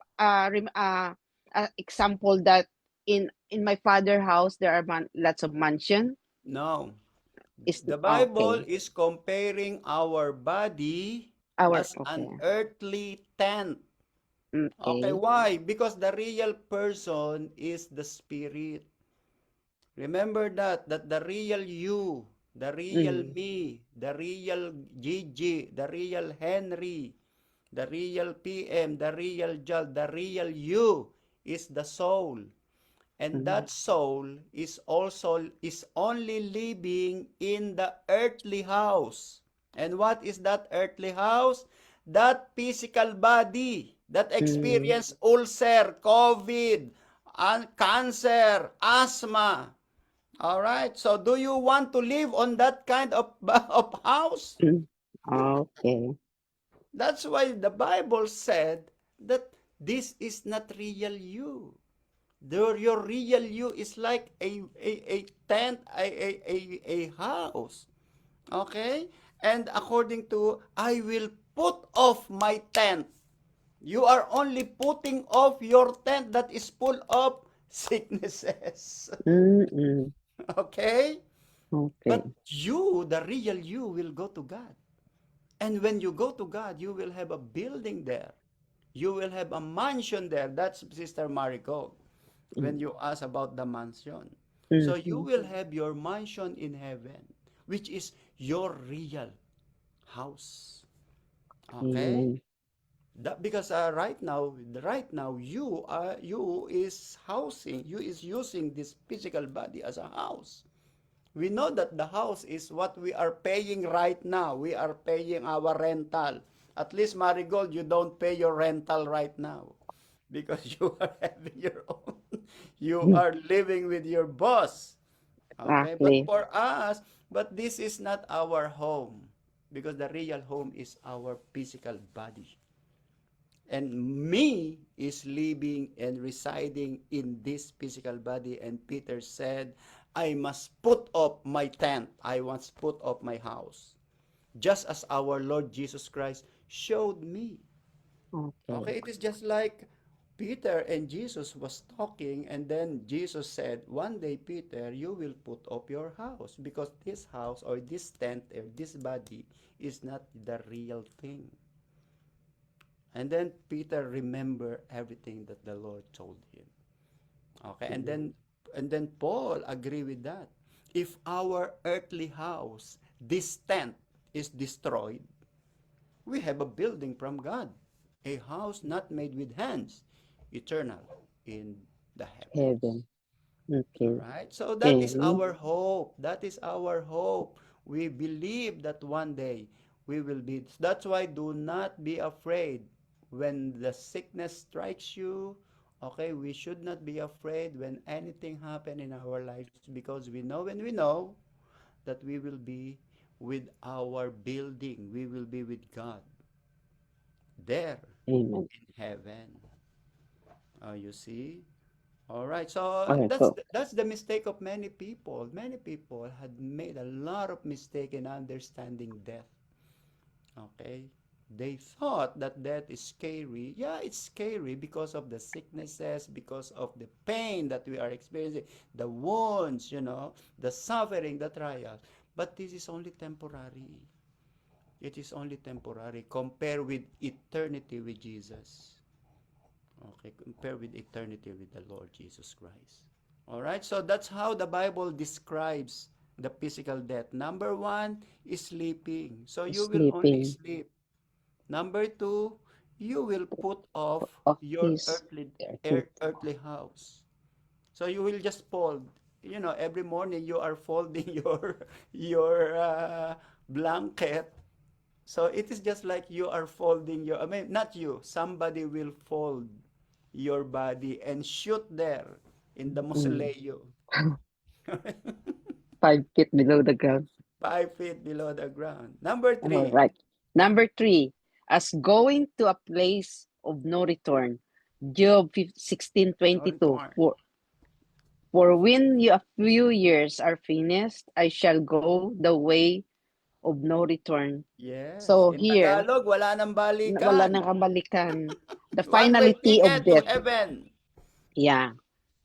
example that in my father house there are lots of mansion? no. Is The Bible okay. is comparing our body Our as an okay. earthly tent. Okay, Okay. why? Because the real person is the spirit. Remember that the real you, the real Mm, me, the real Gigi, the real Henry, the real PM, the real Jal, the real you is the soul. And mm, that soul is only living in the earthly house. And what is that earthly house? That physical body that mm, experience ulcer, COVID, and cancer, asthma. All right. So do you want to live on that kind of of house? mm. Okay. That's why the Bible said that this is not real you. Your real you is like a tent, a house. Okay? And according to, I will put off my tent. You are only putting off your tent that is full of sicknesses. Mm, mm. Okay? Okay. But you, the real you, will go to God. And when you go to God, you will have a building there. You will have a mansion there. That's Sister Marico Mm, when you ask about the mansion. So you mm, will have your mansion in heaven, which is your real house. Okay? amen. That, because right now you is using this physical body as a house. We know that the house is what we are paying right now. We are paying our rental. At least Marigold, you don't pay your rental right now because you are having your own. You Mm, are living with your boss. Okay, but exactly. for us, but this is not our home because the real home is our physical body. And me is living and residing in this physical body. And Peter said, I must put up my tent. I must put up my house. Just as our Lord Jesus Christ showed me. Okay. Okay, it is just like Peter and Jesus was talking, and then Jesus said, one day, Peter, you will put up your house because this house or this tent or this body is not the real thing. And then Peter remembered everything that the Lord told him. Okay, and then Paul agree with that. If our earthly house, this tent, is destroyed, we have a building from God, a house not made with hands, eternal in the heavens. Heaven. All Okay. right. So that is Mhm. our hope. That is our hope. We believe that one day we will be. That's why do not be afraid when the sickness strikes you. Okay, we should not be afraid when anything happen in our lives because we know and we know that we will be with our building. We will be with God there Amen. in heaven. You see? All right. So Okay, that's so that's the mistake of many people. Many people had made a lot of mistake in understanding death. Okay? They thought that death is scary. Yeah, it's scary because of the sicknesses, because of the pain that we are experiencing, the wounds, the suffering, the trials. But this is only temporary. It is only temporary. Compare with eternity with Jesus. Okay, compare with eternity with the Lord Jesus Christ. All right, so that's how the Bible describes the physical death. Number one is sleeping. So you will only sleeping sleep. Number two, you will put off of your his earthly earthly. earthly house. So you will just fold. Every morning you are folding your blanket. So it is just like you are folding I mean, not you. Somebody will fold your body and shoot there in the Mm. mausoleo. 5 feet below the ground. 5 feet below the ground. Number All three, right. Number 3, as going to a place of no return. Job no 16:22. return. For when a few years are finished, I shall go the way of no return. Yes. So In here, Tagalog, wala nang wala balikan. nang kabalikan. The One-way finality of ticket to death. heaven. Yeah.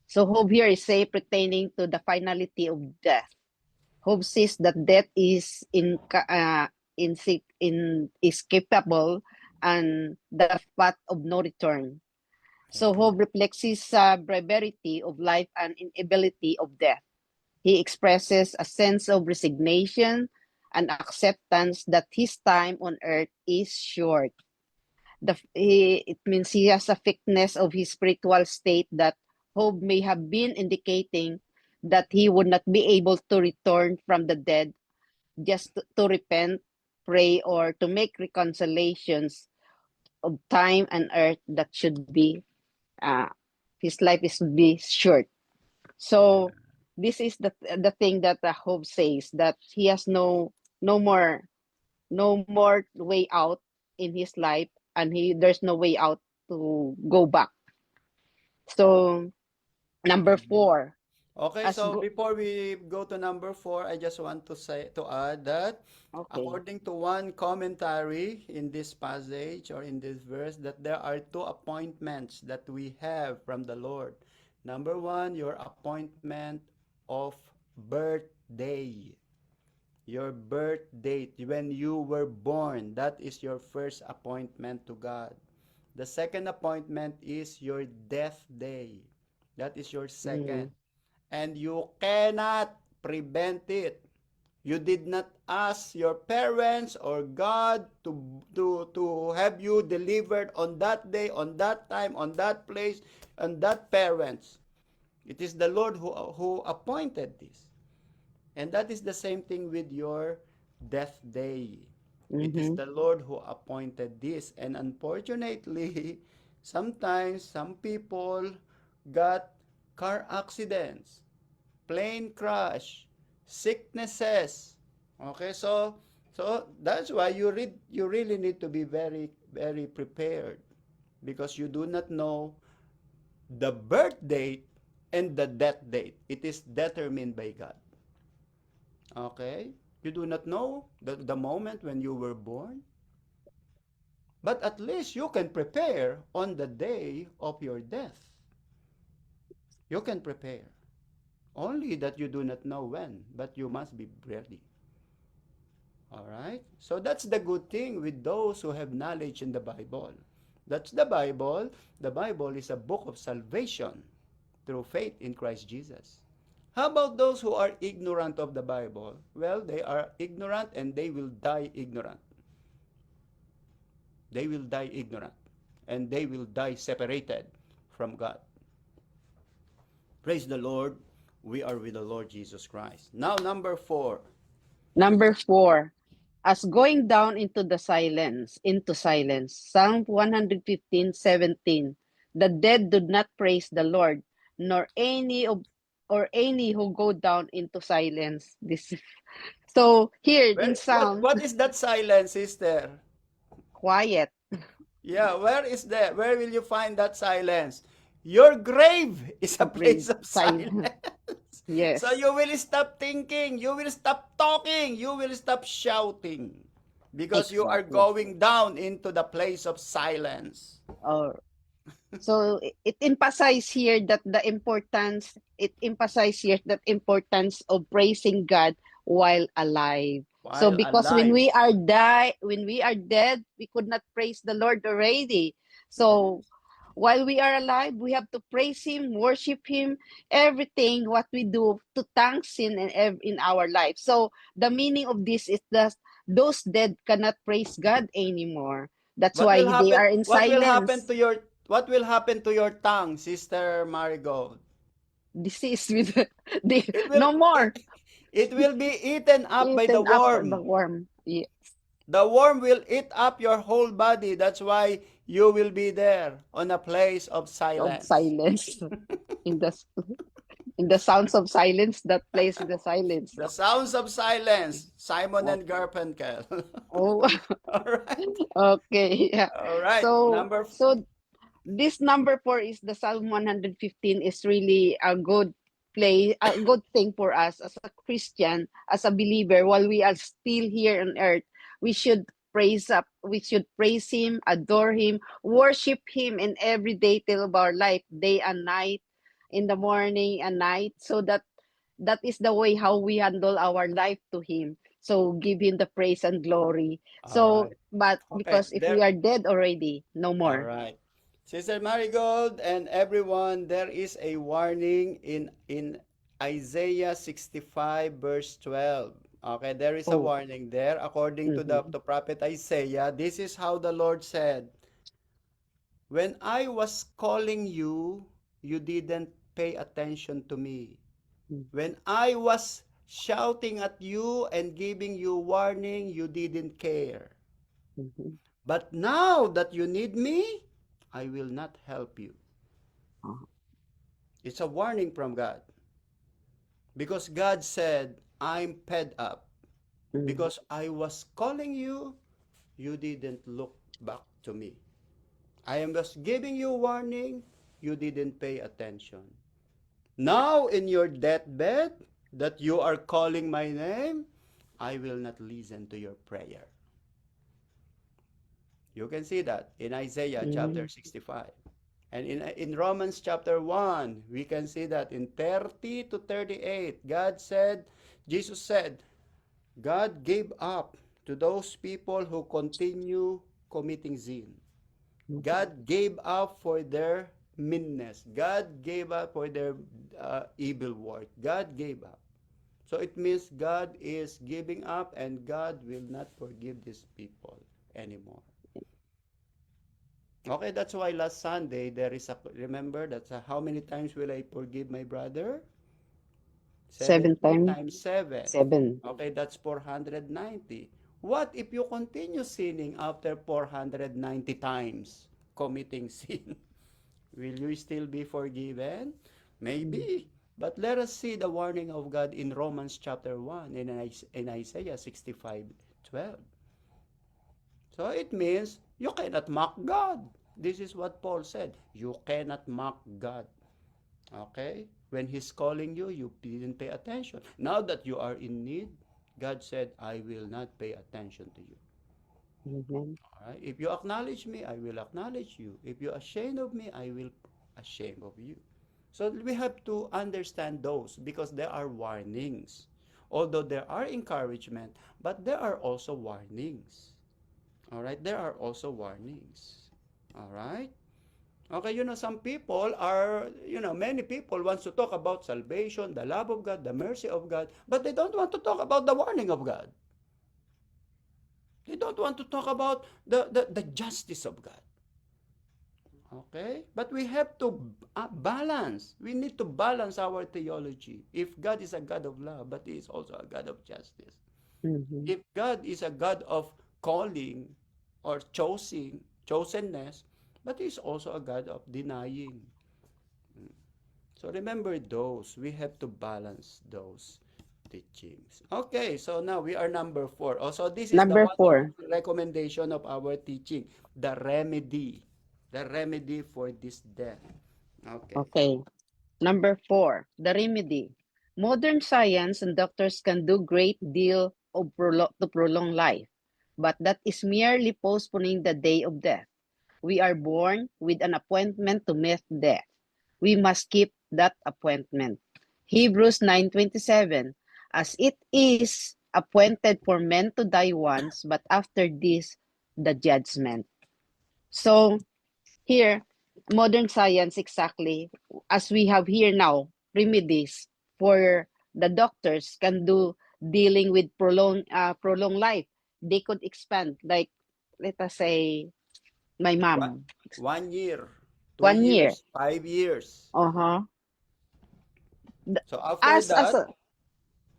So Job here is say pertaining to the finality of death. Job says that death is inescapable and the path of no return. So Yeah. Job reflects his brevity of life and inability of death. He expresses a sense of resignation and acceptance that his time on earth is short. It means he has a fitness of his spiritual state that Job may have been indicating that he would not be able to return from the dead just to repent, pray, or to make reconciliations of time and earth that should be, uh, his life is to be short. Yeah. So this is the thing that Job says, that he has no more no more way out in his life, and there's no way out to go back. So number Mhm. 4, Okay, as so go before we go to number four, I just want to add that okay. according to one commentary in this passage or in this verse, that there are two appointments that we have from the Lord. Number one, your appointment of birthday. Your birth date, when you were born, that is your first appointment to God. The second appointment is your death day. That is your second. Mm, And you cannot prevent it. You did not ask your parents or God to have you delivered on that day, on that time, on that place, on that parents. It is the Lord who appointed this. And that is the same thing with your death day. It is mm-hmm. the Lord who appointed this. And unfortunately, sometimes some people got car accidents, plane crash, sicknesses. Okay, so that's why you really need to be very very prepared because you do not know the birth date and the death date. It is determined by God. Okay? You do not know the moment when you were born, but at least you can prepare on the day of your death. You can prepare. Only that you do not know when, but you must be ready. All right? So that's the good thing with those who have knowledge in the Bible. That's the Bible. The Bible is a book of salvation. through faith in Christ Jesus. How about those who are ignorant of the Bible? Well, they are ignorant and they will die ignorant. They will die ignorant and they will die separated from God. Praise the Lord. We are with the Lord Jesus Christ. Now, number 4. Number 4, as going down into silence. Psalm 115:17. The dead do not praise the Lord, nor any who go down into silence. So here in Where, Psalm, what is that silence, sister? quiet. Yeah, where is that? Where will you find that silence? Your grave is a Grave place of silence. silence. So Yes. you will stop thinking, you will stop talking, you will stop shouting because you are Exactly. going down into the place of silence. Or so it emphasizes here that the importance of praising God while alive. So While because alive. when we are dead, we could not praise the Lord already. So while we are alive, we have to praise Him, worship Him, everything what we do to thanks Him in our life. So the meaning of this is that those dead cannot praise God anymore. That's What why will they happen? are in What will happen silence. to your tongue, Sister Marigold? Disease with the It will no more it, it will be eaten up by the eaten up by the worm. worm. Yeah, The worm will eat up your whole body. That's why you will be there on a place of of silence. silence in the in the sounds of silence that plays in the silence. The sounds of silence. Simon and Okay. Garfunkel. Oh, All right. okay. Yeah. All right. So Number this number 4 is the Psalm 115 is really a good thing for us as a Christian, as a believer. While we are still here on earth, we should we should praise Him, adore Him, worship Him in every detail of our life, day and night, in the morning and night, so that is the way how we handle our life to Him. So give Him the praise and glory. All So, right. but Okay. because if we are dead already, no All more. right. Sister Marigold and everyone, there is a warning in Isaiah 65 verse 12. Okay, there is a Oh. warning there. According to Mm-hmm. the prophet Isaiah, this is how the Lord said, "When I was calling you, you didn't pay attention to me. When I was shouting at you and giving you warning, you didn't care. Mm-hmm. But now that you need me, I will not help you." It's a warning from God. Because God said, "I'm fed up. Mm-hmm. Because I was calling you, you didn't look back to me. I was giving you warning, you didn't pay attention. Now in your deathbed that you are calling my name, I will not listen to your prayer." You can see that in Isaiah chapter 65. And in Romans chapter 1, we can see that in 30 to 38, Jesus said, God gave up to those people who continue committing sin. God gave up for their meanness. God gave up for their evil work. God gave up. So it means God is giving up and God will not forgive these people anymore. Okay, that's why last Sunday there is remember that's how many times will I forgive my brother? 7 70 times times 7. 7. Okay, that's 490. What if you continue sinning after 490 times committing sin? Will you still be forgiven? Maybe. But let us see the warning of God in Romans chapter 1 and in Isaiah 65:12. So it means you cannot mock God. This is what Paul said. You cannot mock God. Okay? When He's calling you, you didn't pay attention. Now that you are in need, God said, I will not pay attention to you. Amen. All right? If you acknowledge me, I will acknowledge you. If you're ashamed of me, I will ashamed of you. So we have to understand those because there are warnings. Although there are encouragement, but there are also warnings. All right? There are also warnings. All right? Okay, some people are, many people wants to talk about salvation, the love of God, the mercy of God, but they don't want to talk about the warning of God. They don't want to talk about the justice of God. Okay? But we have to balance. We need to balance our theology. If God is a God of love, but He is also a God of justice. Mhm. If God is a God of calling or chosenness, but He is also a God of denying. So remember those. We have to balance those teachings. Okay, so now we are number 4. Also, this is the Number wonderful 4. recommendation of our teaching, the remedy. The remedy for this death. Okay. Okay. Number 4, the remedy. Modern science and doctors can do great deal of to prolong life, but that is merely postponing the day of death. We are born with an appointment to meet death. We must keep that appointment. Hebrews 9:27, as it is appointed for men to die once, but after this, the judgment. So, here, modern science exactly, as we have here now, remedies for the doctors can do dealing with prolonged life. They could expand, like, let us say, my One, mom, 1 year, two 1 year. years, 5 years. Uh-huh. So after As that, a,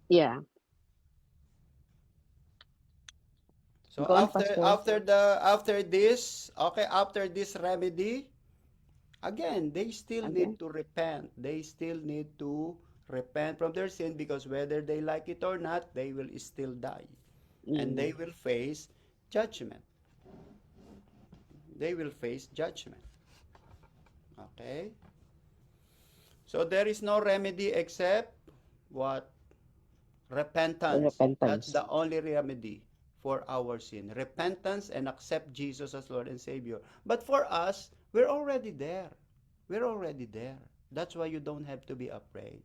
yeah, so go on, after Pastor. after the after this, okay, after this remedy, again, they still Again. need to repent. They still need to repent from their sin because whether they like it or not, they will still die. And they Mm. will face judgment. They will face judgment. Okay? So there is no remedy except what? Repentance. That's Repentance. the only remedy for our sin. Repentance and accept Jesus as Lord and Savior. But for us, we're already there. We're already there. That's why you don't have to be afraid.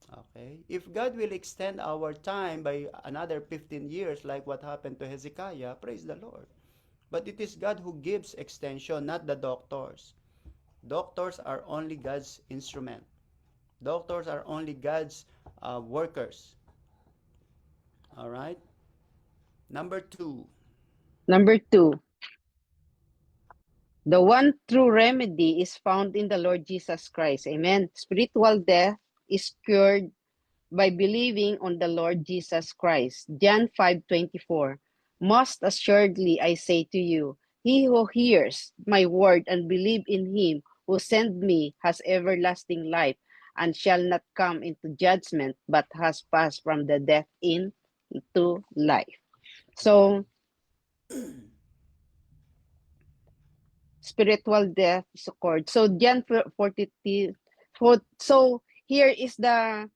Okay? If God will extend our time by another 15 years, like what happened to Hezekiah, praise the Lord. But it is God who gives extension, not the doctors. Doctors are only God's instrument. Doctors are only God's workers. All right? Number 2. Number 2, the one true remedy is found in the Lord Jesus Christ. Amen. Spiritual death is cured by believing on the Lord Jesus Christ. John 5:24. Most assuredly I say to you, he who hears my word and believe in him who sent me has everlasting life and shall not come into judgment but has passed from the death into life. So spiritual death is occurred. So John 40, so here is uh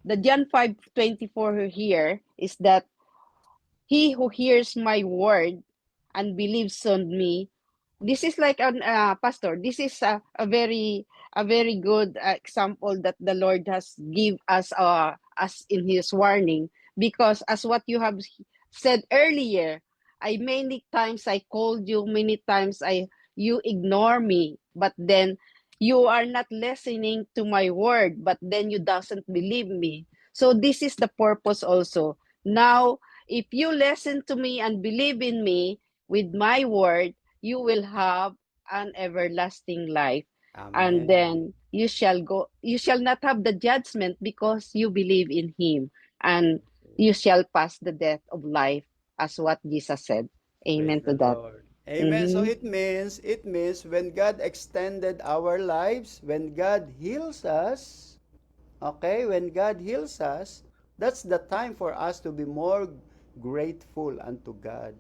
the John 5:24 here is that he who hears my word and believes on me, this is like an pastor, this is a very good example that the Lord has give us as in his warning, because as what you have said earlier, I many times I called you, many times I you ignore me, but then you are not listening to my word, but then you doesn't believe me. So this is the purpose also. Now if you listen to me and believe in me with my word, you will have an everlasting life. And Amen. then you shall not have the judgment because you believe in him. And you shall pass the death of life, as what Jesus said. Praise Amen the to that. Lord. Amen. So Mm-hmm. it means when God extended our lives, when God heals us, okay, when God heals us, that's the time for us to be more grateful unto God.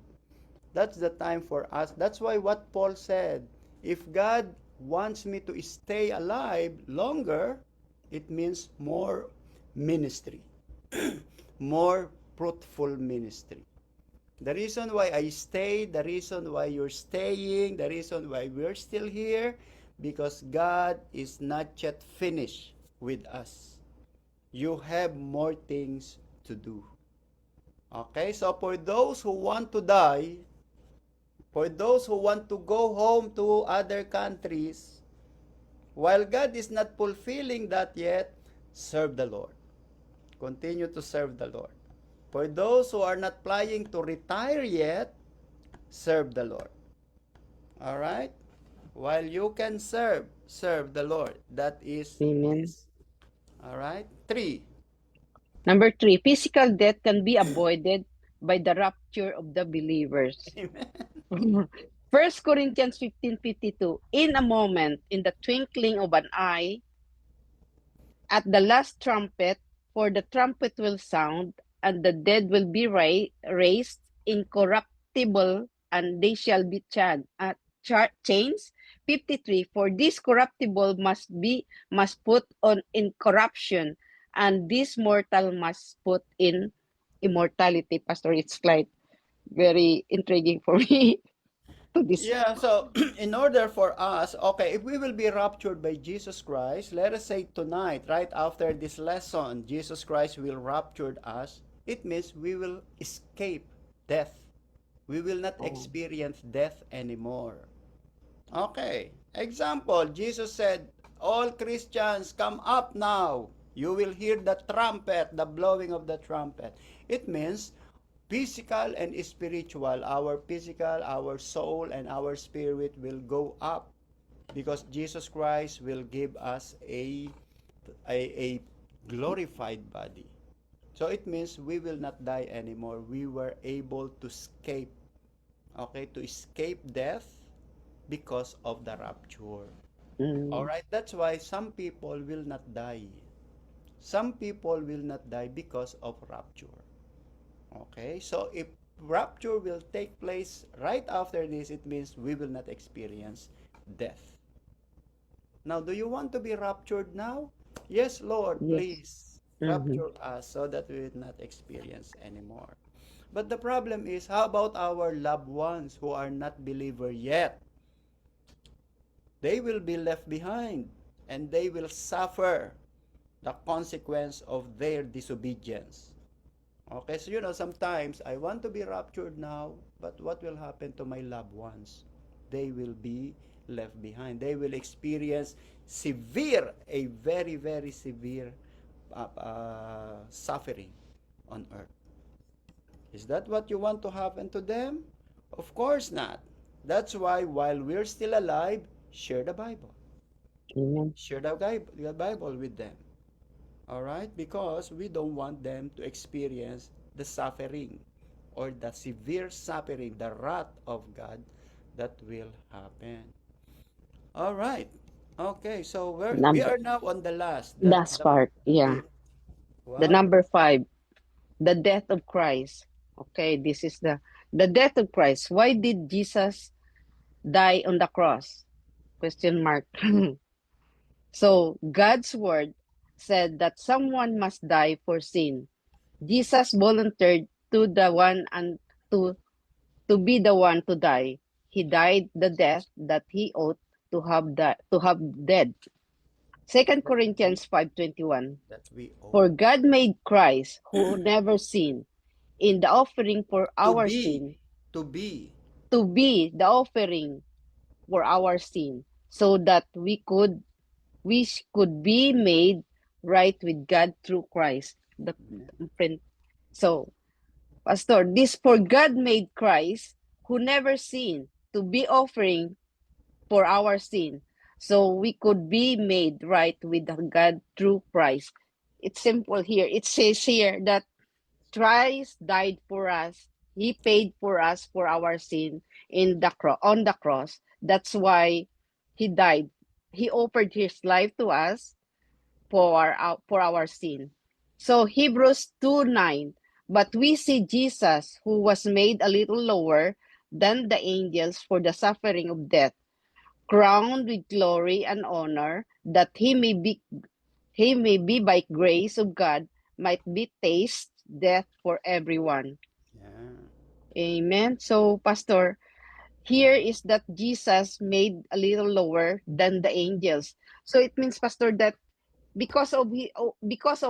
That's the time for us. That's why what Paul said, if God wants me to stay alive longer, it means more ministry, more fruitful ministry. The reason why I stay, the reason why you're staying, the reason why we're still here, because God is not yet finished with us. You have more things to do. Okay, so for those who want to die, For those who want to go home to other countries, while God is not fulfilling that yet, serve the Lord. Continue to serve the Lord. For those who are not planning to retire yet, serve the Lord. All right? While you can serve the Lord. That is Amen. this. All right? 3. Number 3, physical death can be avoided by the rapture of the believers. Amen. 1 Corinthians 15:52, in a moment, in the twinkling of an eye, at the last trumpet, for the trumpet will sound, and the dead will be raised incorruptible, and they shall be changed. 53, for this corruptible must put on incorruption, and this mortal must put in immortality. Pastor, it's like very intriguing for me to this. Yeah, so in order for us, okay, if we will be raptured by Jesus Christ, let us say tonight, right after this lesson, Jesus Christ will rapture us, it means we will escape death. We will not experience death anymore. Okay, example, Jesus said, all Christians come up now. You will hear the trumpet, the blowing of the trumpet. It means physical and spiritual, our physical, our soul, and our spirit will go up because Jesus Christ will give us a glorified body. So it means we will not die anymore. We were able to escape, okay, to escape death because of the rapture. All Mm, right, that's why some people will not die. Some people will not die because of rapture. Okay, so if rapture will take place right after this, it means we will not experience death. Now, do you want to be raptured now? Yes, Lord, yes. please Mm-hmm. rapture us so that we will not experience anymore. But the problem is, how about our loved ones who are not believer yet? They will be left behind and they will suffer the consequence of their disobedience. Okay, so sometimes I want to be raptured now, but what will happen to my loved ones? They will be left behind. They will experience a very, very severe suffering on earth. Is that what you want to happen to them? Of course not. That's why while we're still alive, share the Bible. Amen. Share the Bible with them. All right? Because we don't want them to experience the suffering or the severe suffering, the wrath of God that will happen. All right. Okay, so we Number are now on the last, last part, the yeah. fifth. The Wow. number 5, the death of Christ. Okay, this is the death of Christ. Why did Jesus die on the cross? Question mark. So God's word said that someone must die for sin. Jesus volunteered to the one and to to be the one to die. He died the death that he ought to have dead. Second That we Corinthians 5:21. that we owe For God made Christ, who never sinned, in the offering for to our be sin, to be. to be the offering for our sin, so that we could be made right with God through Christ. Friend. So, Pastor, this for God made Christ, who never sinned, to be offering for our sin, so we could be made right with God through Christ. It's simple here. It says here that Christ died for us. He paid for us for our sin on the cross. That's why he died. He offered his life to us for our sin. So Hebrews 2:9. But we see Jesus, who was made a little lower than the angels for the suffering of death, crowned with glory and honor, that he may be by grace of God, might be taste death for everyone. Yeah. Amen. So, Pastor, here is that Jesus made a little lower than the angels. So it means, Pastor, that because of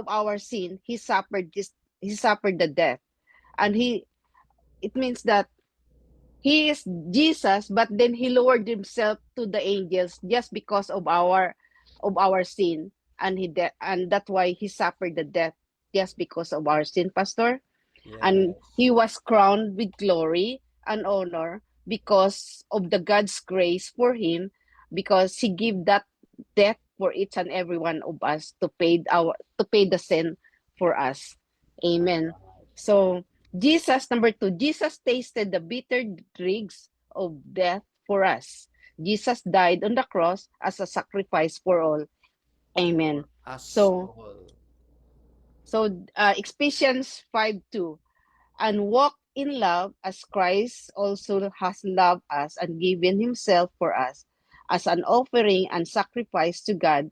our sin, he suffered the death, and it means that He is Jesus, but then he lowered himself to the angels just because of our sin, and and that's why he suffered the death just because of our sin, Pastor. And Yes. he was crowned with glory and honor because of the God's grace for him, because he gave that death for each and every one of us to pay the sin for us. Amen. So Jesus, number 2, Jesus tasted the bitter dregs of death for us. Jesus died on the cross as a sacrifice for all. Amen. For us So all. Ephesians 5:2, and walk in love as Christ also has loved us and given himself for us as an offering and sacrifice to God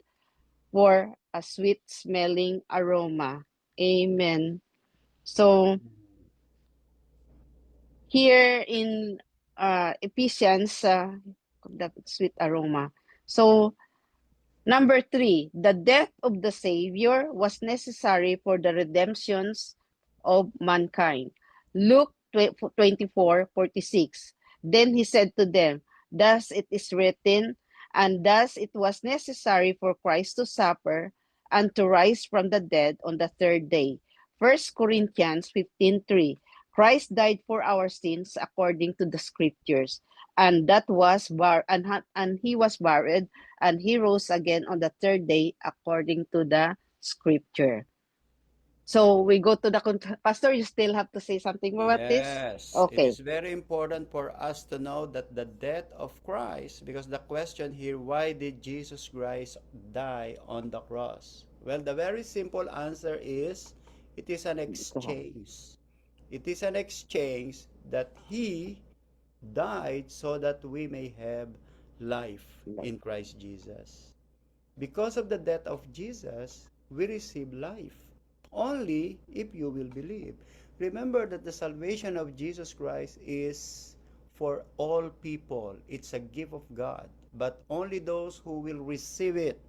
for a sweet smelling aroma. Amen. So here in Ephesians, that sweet aroma. So number 3, the death of the Savior was necessary for the redemptions of mankind. Luke 24:46. Then he said to them, thus it is written, and thus it was necessary for Christ to suffer and to rise from the dead on the third day. 1 Corinthians 15:3. Christ died for our sins according to the scriptures, and and he was buried, and he rose again on the third day according to the scripture. So we go to the Pastor, you still have to say something about this? Yes, it Okay. is very important for us to know that the death of Christ, because the question here, why did Jesus Christ die on the cross? Well, the very simple answer is it is an exchange. It is an exchange that He died so that we may have life in Christ Jesus. Because of the death of Jesus, we receive life. Only if you will believe. Remember that the salvation of Jesus Christ is for all people. It's a gift of God. But only those who will receive it,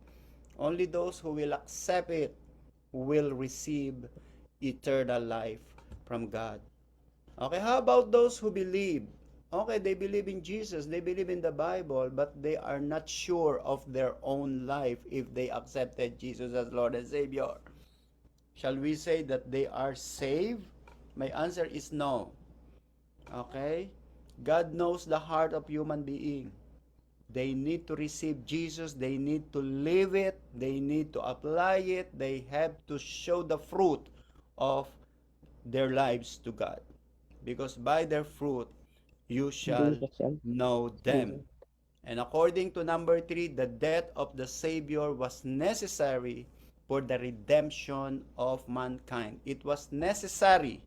only those who will accept it, will receive eternal life from God. Okay, how about those who believe? Okay, they believe in Jesus, they believe in the Bible, but they are not sure of their own life if they accepted Jesus as Lord and Savior. Shall we say that they are saved? My answer is no. Okay? God knows the heart of human being. They need to receive Jesus, they need to live it, they need to apply it, they have to show the fruit of their lives to God. Because by their fruit you shall know them. And according to number 3, the death of the Savior was necessary for the redemption of mankind. It was necessary.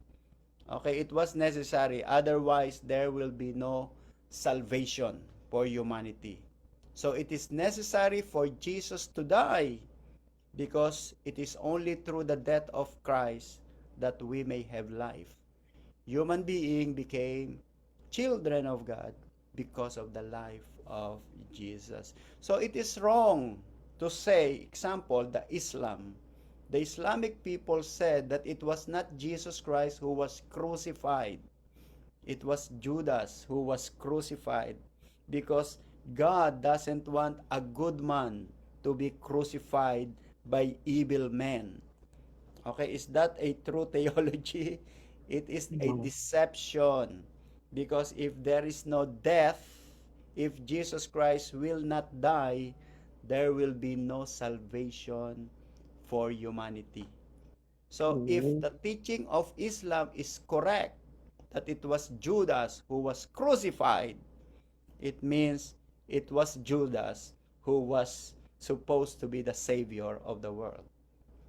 Okay, it was necessary. Otherwise, there will be no salvation for humanity. So it is necessary for Jesus to die, because it is only through the death of Christ that we may have life. Human being became children of God because of the life of Jesus. So it is wrong to say, example, the Islamic people said that it was not Jesus Christ who was crucified. It was Judas who was crucified, because God doesn't want a good man to be crucified by evil men. Okay, is that a true theology? It is a deception. Because if there is no death, if Jesus Christ will not die, there will be no salvation for humanity. So if the teaching of Islam is correct, that it was Judas who was crucified, it means it was Judas who was supposed to be the savior of the world.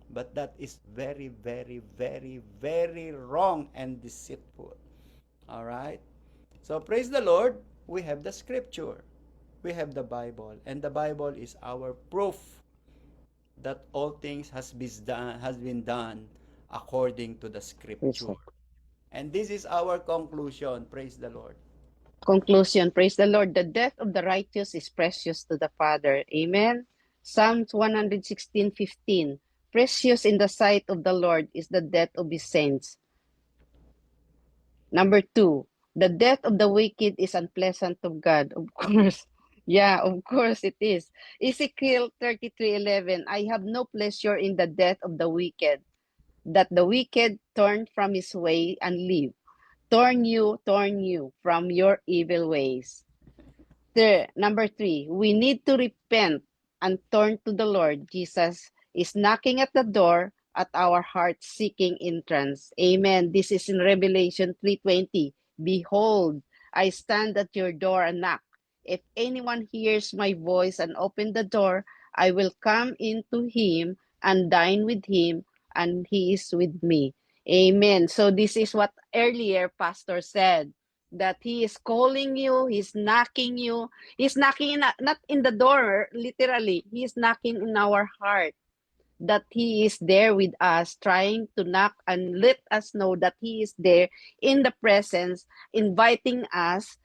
But that is very, very, very, very wrong and deceitful. All right? So praise the Lord, we have the scripture. We have the Bible, and the Bible is our proof that all things has been done according to the scripture. And this is our conclusion. Praise the Lord. Conclusion. Praise the Lord. The death of the righteous is precious to the Father. Amen. Psalms 116:15. Precious in the sight of the Lord is the death of his saints. Number 2, The death of the wicked is unpleasant to God, of course. Yeah, of course it is. Ezekiel 33:11, I have no pleasure in the death of the wicked, that the wicked turn from his way and live. Turn you from your evil ways. Number 3, we need to repent and turn to the Lord. Jesus is knocking at the door at our heart, seeking entrance. Amen. This is in Revelation 3:20. Behold, I stand at your door and knock. If anyone hears my voice and open the door, I will come into him and dine with him, and he is with me. Amen. So this is what earlier Pastor said, that he is calling you, he's knocking you. He's knocking in, not in the door, literally. He's knocking in our heart, that he is there with us, trying to knock and let us know that he is there in the presence, inviting us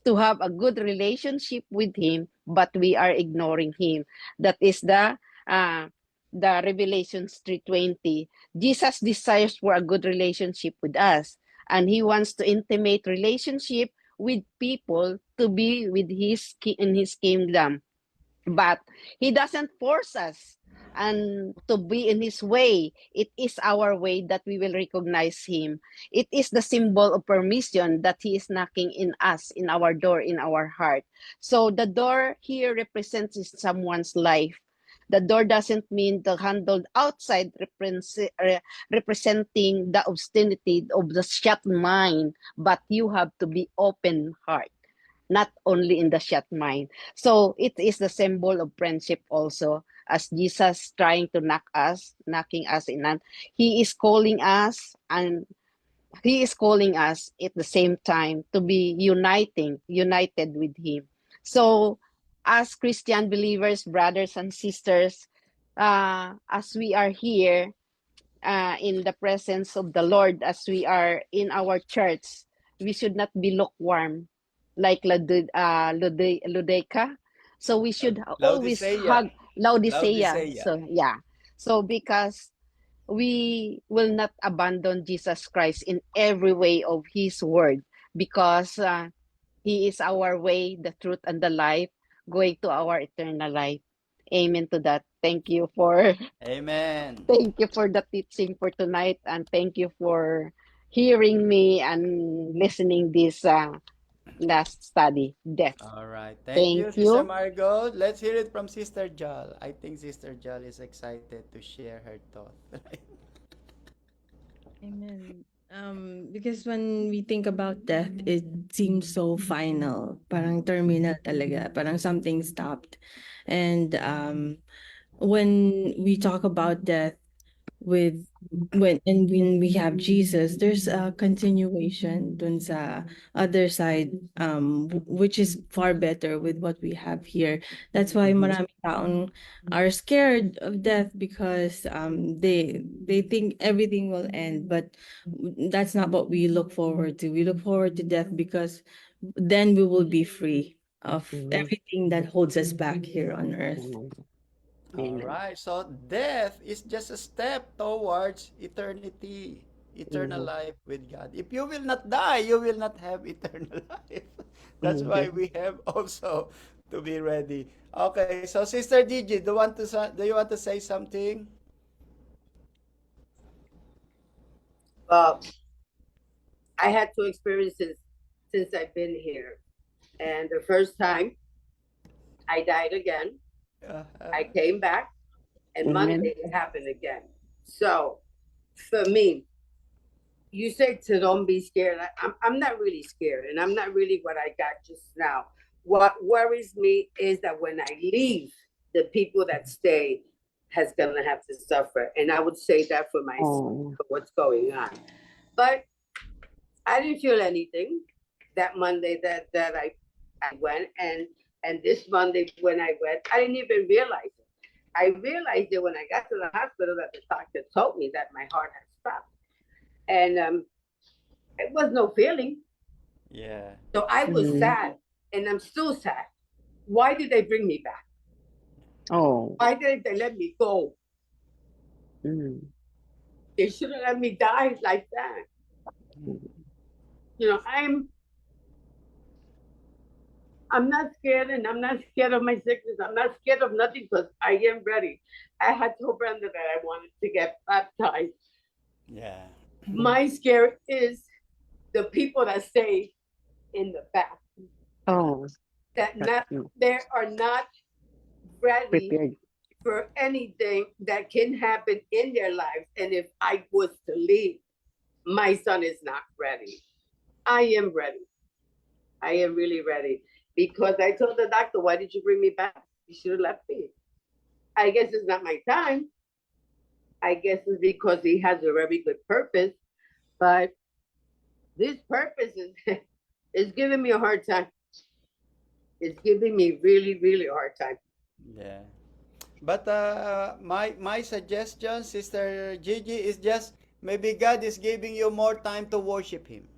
to have a good relationship with him, but we are ignoring him. That is the Revelations 3:20. Jesus desires for a good relationship with us, and he wants to intimate relationship with people to be with in his kingdom. But he doesn't force us and to be in his way. It is our way that we will recognize him. It is the symbol of permission that he is knocking in us, in our door, in our heart. So the door here represents someone's life. The door doesn't mean the handle outside representing the obstinity of the shut mind, but you have to be open heart, not only in the shut mind. So it is the symbol of friendship also, as Jesus trying to knocking us in. And he is calling us, and he is calling us at the same time to be united with him. So as Christian believers, brothers and sisters, as we are here in the presence of the Lord, as we are in our church, we should not be lukewarm like Laodica. So we should always Laodicea. hug Laodicea. Laodicea. So yeah. So because we will not abandon Jesus Christ in every way of his word, because he is our way, the truth, and the life, going to our eternal life. Amen to that. Thank you for Amen. thank you for the teaching for tonight, and thank you for hearing me and listening this last study, death. All right. Thank Thank you, Sister you. Margot. Let's hear it from Sister Jal. I think Sister Jal is excited to share her thought. Amen. Because when we think about death, it seems so final. Parang terminal talaga. Parang something stopped. And when we talk about death, with when we have Jesus, there's a continuation dun sa other side, which is far better with what we have here. That's why maraming taong are scared of death, because they think everything will end, but that's not what we look forward to. We look forward to death because then we will be free of Amen. everything that holds us back here on earth. All Amen. right. So death is just a step towards eternity, eternal Amen. life with God. If you will not die, you will not have eternal life. That's why Amen. we have also to be ready. Okay. So Sister Gigi, do you want to say something? Well, I had two experiences since I've been here. And the first time I died again, I came back, and Amen. Monday it happened again. So for me, you say to don't be scared. I'm not really scared, and I'm not really what I got just now. What worries me is that when I leave, the people that stay has gonna have to suffer. And I would say that for myself, Oh. for what's going on. But I didn't feel anything that Monday that I went, and this Monday when I went, I didn't even realize it. I realized it when I got to the hospital that the doctor told me that my heart had stopped, and it was no feeling. Yeah. So I was Mm. sad, and I'm still sad. Why did they bring me back? Oh. Why didn't they let me go? Mm. They should have let me die like that. Mm. You know, I'm I'm not scared, and I'm not scared of my sickness. I'm not scared of nothing because I am ready. I had told Brenda that I wanted to get baptized. Yeah. My scare is the people that stay in the back, Oh, that not no, they are not ready prepared. for anything that can happen in their lives. And if I was to leave, my son is not ready. I am ready. I am really ready. Because I told the doctor, why did you bring me back? You should have left me. I guess it's not my time. I guess it's because he has a very good purpose. But this purpose is giving me a hard time. It's giving me really, really a hard time. Yeah. But my suggestion, Sister Gigi, is just maybe God is giving you more time to worship Him.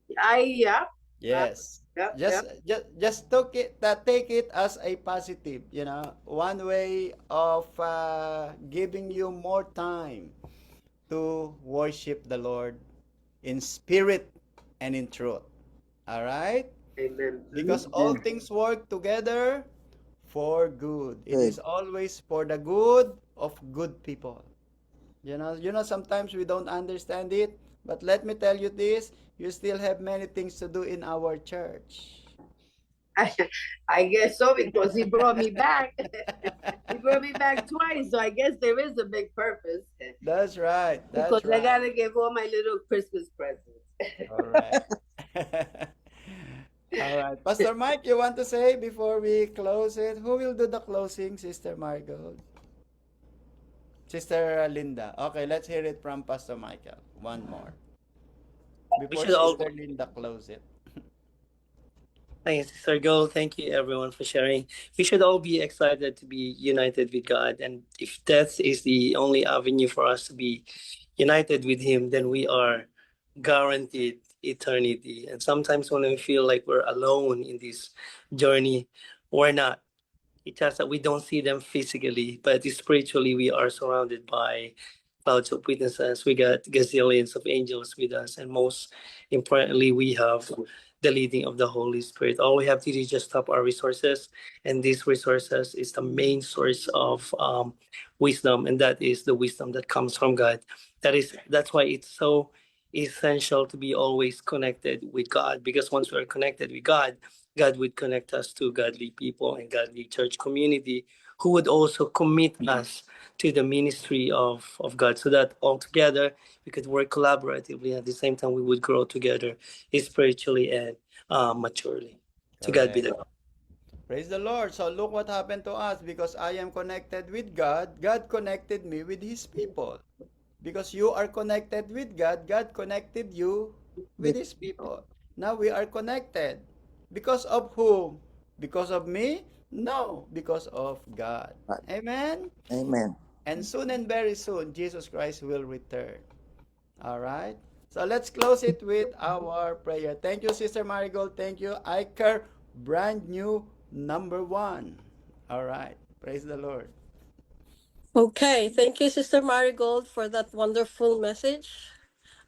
Yeah. Yes. Yep, Just yep. just take it as a positive, one way of giving you more time to worship the Lord in spirit and in truth. All right? Amen. Because all things work together for good. It Good. is always for the good of good people. Sometimes we don't understand it, but let me tell you this, you still have many things to do in our church. I guess so because he brought me back. He brought me back twice, so I guess there is a big purpose. That's right. Because That's I right. gotta give all my little Christmas presents. All right. All right. Pastor Mike, you want to say before we close it? Who will do the closing, Sister Margot? Sister Linda. Okay, let's hear it from Pastor Michael. One more. We Before should all Sister Linda close it. Thanks, Sister Go. Thank you, everyone, for sharing. We should all be excited to be united with God. And if death is the only avenue for us to be united with Him, then we are guaranteed eternity. And sometimes when we feel like we're alone in this journey, we're not. It's just that we don't see them physically, but spiritually, we are surrounded by clouds of witnesses. We got gazillions of angels with us, and most importantly, we have the leading of the Holy Spirit. All we have to do is just stop our resources, and these resources is the main source of wisdom, and that is the wisdom that comes from God. That's why it's so essential to be always connected with God, because once we're connected with God, God would connect us to godly people and godly church community who would also commit us to the ministry of God, so that all together we could work collaboratively. At the same time, we would grow together spiritually and maturely. To God be Correct. the glory. Praise the Lord. So look what happened to us. Because I am connected with God, God connected me with His people. Because you are connected with God, God connected you with With His people. Now we are connected. Because of whom? Because of me? No, because of God. God. Amen? Amen. And soon and very soon, Jesus Christ will return. All right? So let's close it with our prayer. Thank you, Sister Marigold. Thank you, Iker. Brand new number 1. All right. Praise the Lord. Okay, thank you, Sister Marigold, for that wonderful message.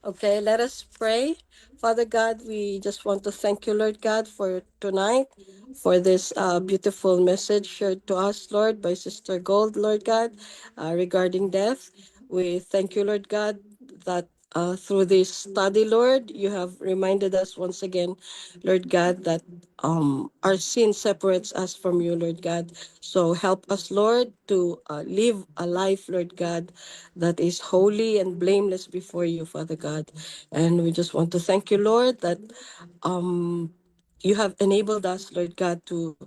Okay, let us pray. Father God, we just want to thank you, Lord God, for tonight, for this beautiful message shared to us, Lord, by Sister Gold, Lord God, regarding death. We thank you, Lord God, that through this study, Lord, you have reminded us once again, Lord God, that our sin separates us from you, Lord God. So help us, Lord, to live a life, Lord God, that is holy and blameless before you, Father God. And we just want to thank you, Lord, that um, you have enabled us, Lord God, to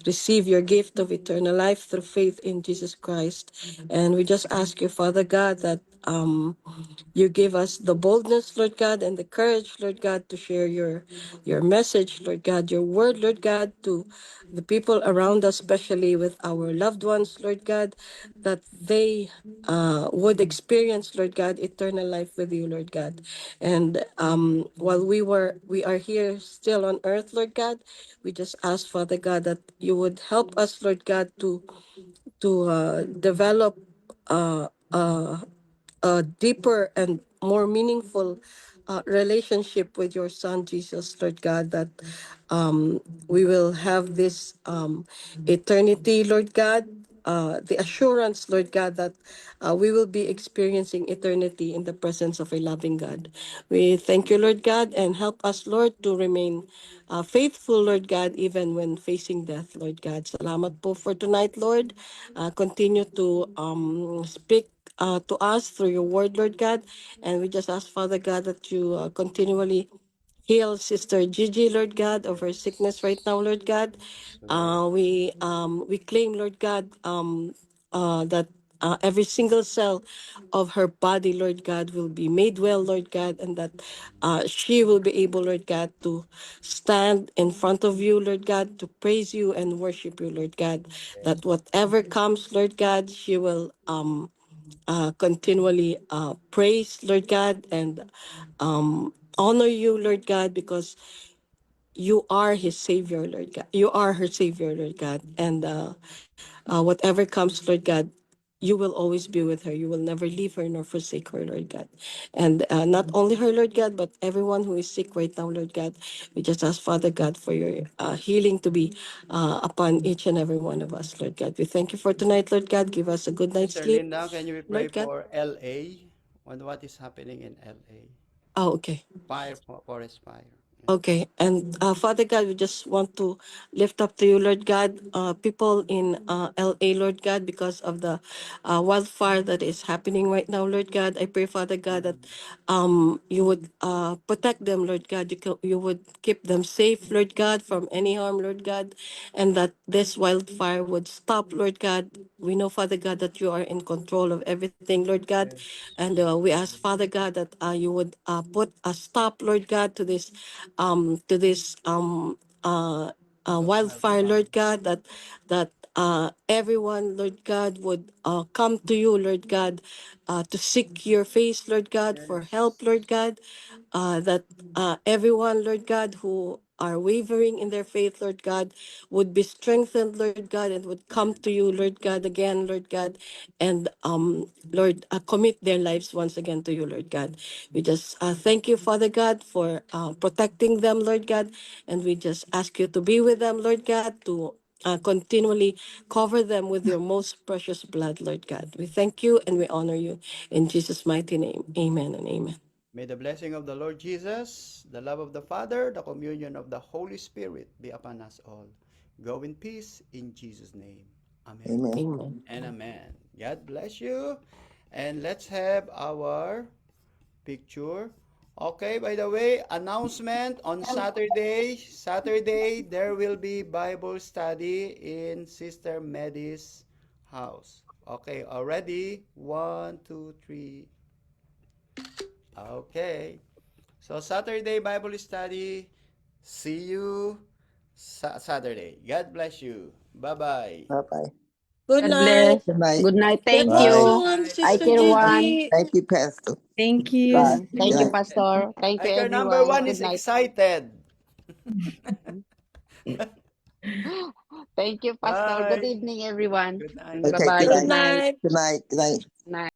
receive your gift of eternal life through faith in Jesus Christ. And we just ask you, Father God, that you give us the boldness, Lord God, and the courage, Lord God, to share your message, Lord God, your word, Lord God, to the people around us, especially with our loved ones, Lord God, that they would experience, Lord God, eternal life with you, Lord God. And while we are here still on earth, Lord God, we just ask, Father God, that you would help us, Lord God, to develop uh, uh, a deeper and more meaningful relationship with your Son Jesus, Lord God, that we will have this eternity, Lord God. The assurance, Lord God, that we will be experiencing eternity in the presence of a loving God. We thank you, Lord God, and help us, Lord, to remain faithful, Lord God, even when facing death, Lord God. Salamat po for tonight, Lord. Continue to speak to us through your word, Lord God. And we just ask, Father God, that you continually heal Sister Gigi, Lord God, of her sickness right now, Lord God. We claim, Lord God, that every single cell of her body, Lord God, will be made well, Lord God, and that she will be able, Lord God, to stand in front of you, Lord God, to praise you and worship you, Lord God. That whatever comes, Lord God, she will continually praise, Lord God, and honor you, Lord God, because you are his Savior, Lord God. You are her Savior, Lord God. And whatever comes, Lord God, you will always be with her. You will never leave her nor forsake her, Lord God. And not only her, Lord God, but everyone who is sick right now, Lord God. We just ask, Father God, for your healing to be upon each and every one of us, Lord God. We thank you for tonight, Lord God. Give us a good night's Sister sleep, Linda, can you pray Lord God. for LA? What is happening in LA? Oh, okay. Forest fire. Okay, and Father God, we just want to lift up to you, Lord God, people in LA, Lord God, because of the wildfire that is happening right now, Lord God. I pray, Father God, that you would protect them, Lord God. You would keep them safe, Lord God, from any harm, Lord God, and that this wildfire would stop, Lord God. We know, Father God, that you are in control of everything, Lord God, and we ask, Father God, that you would put a stop, Lord God, to this wildfire, Lord God, that everyone, Lord God, would come to you, Lord God, to seek your face, Lord God, for help, Lord God, that everyone, Lord God, who are wavering in their faith, Lord God, would be strengthened, Lord God, and would come to you, Lord God, again, Lord God, and Lord, commit their lives once again to you, Lord God. We just thank you, Father God, for protecting them, Lord God, and we just ask you to be with them, Lord God, to continually cover them with your most precious blood, Lord God. We thank you and we honor you in Jesus' mighty name. Amen and amen. May the blessing of the Lord Jesus, the love of the Father, the communion of the Holy Spirit be upon us all. Go in peace in Jesus' name. Amen. Amen. Amen. And amen. God bless you. And let's have our picture. Okay, by the way, announcement on Saturday. Saturday, there will be Bible study in Sister Medi's house. Okay, already? 1, 2, 3. Okay. So Saturday Bible study. See you Saturday. God bless you. Bye-bye. Bye bye. Good God night. bless. Good night. Good night. Get Thank well Bye. you. soon, Hi, Sister Tier 1. Gigi. Thank you, Pastor. Thank you. Bye. See Good Thank you, night. you. Pastor. Thank you, Hiker number everyone. 1 Good is night. excited. Thank you, Pastor. Good Bye. evening, everyone. Good night. Okay, Bye-bye. good Good Good night. night. night. Good night. Good night. Night.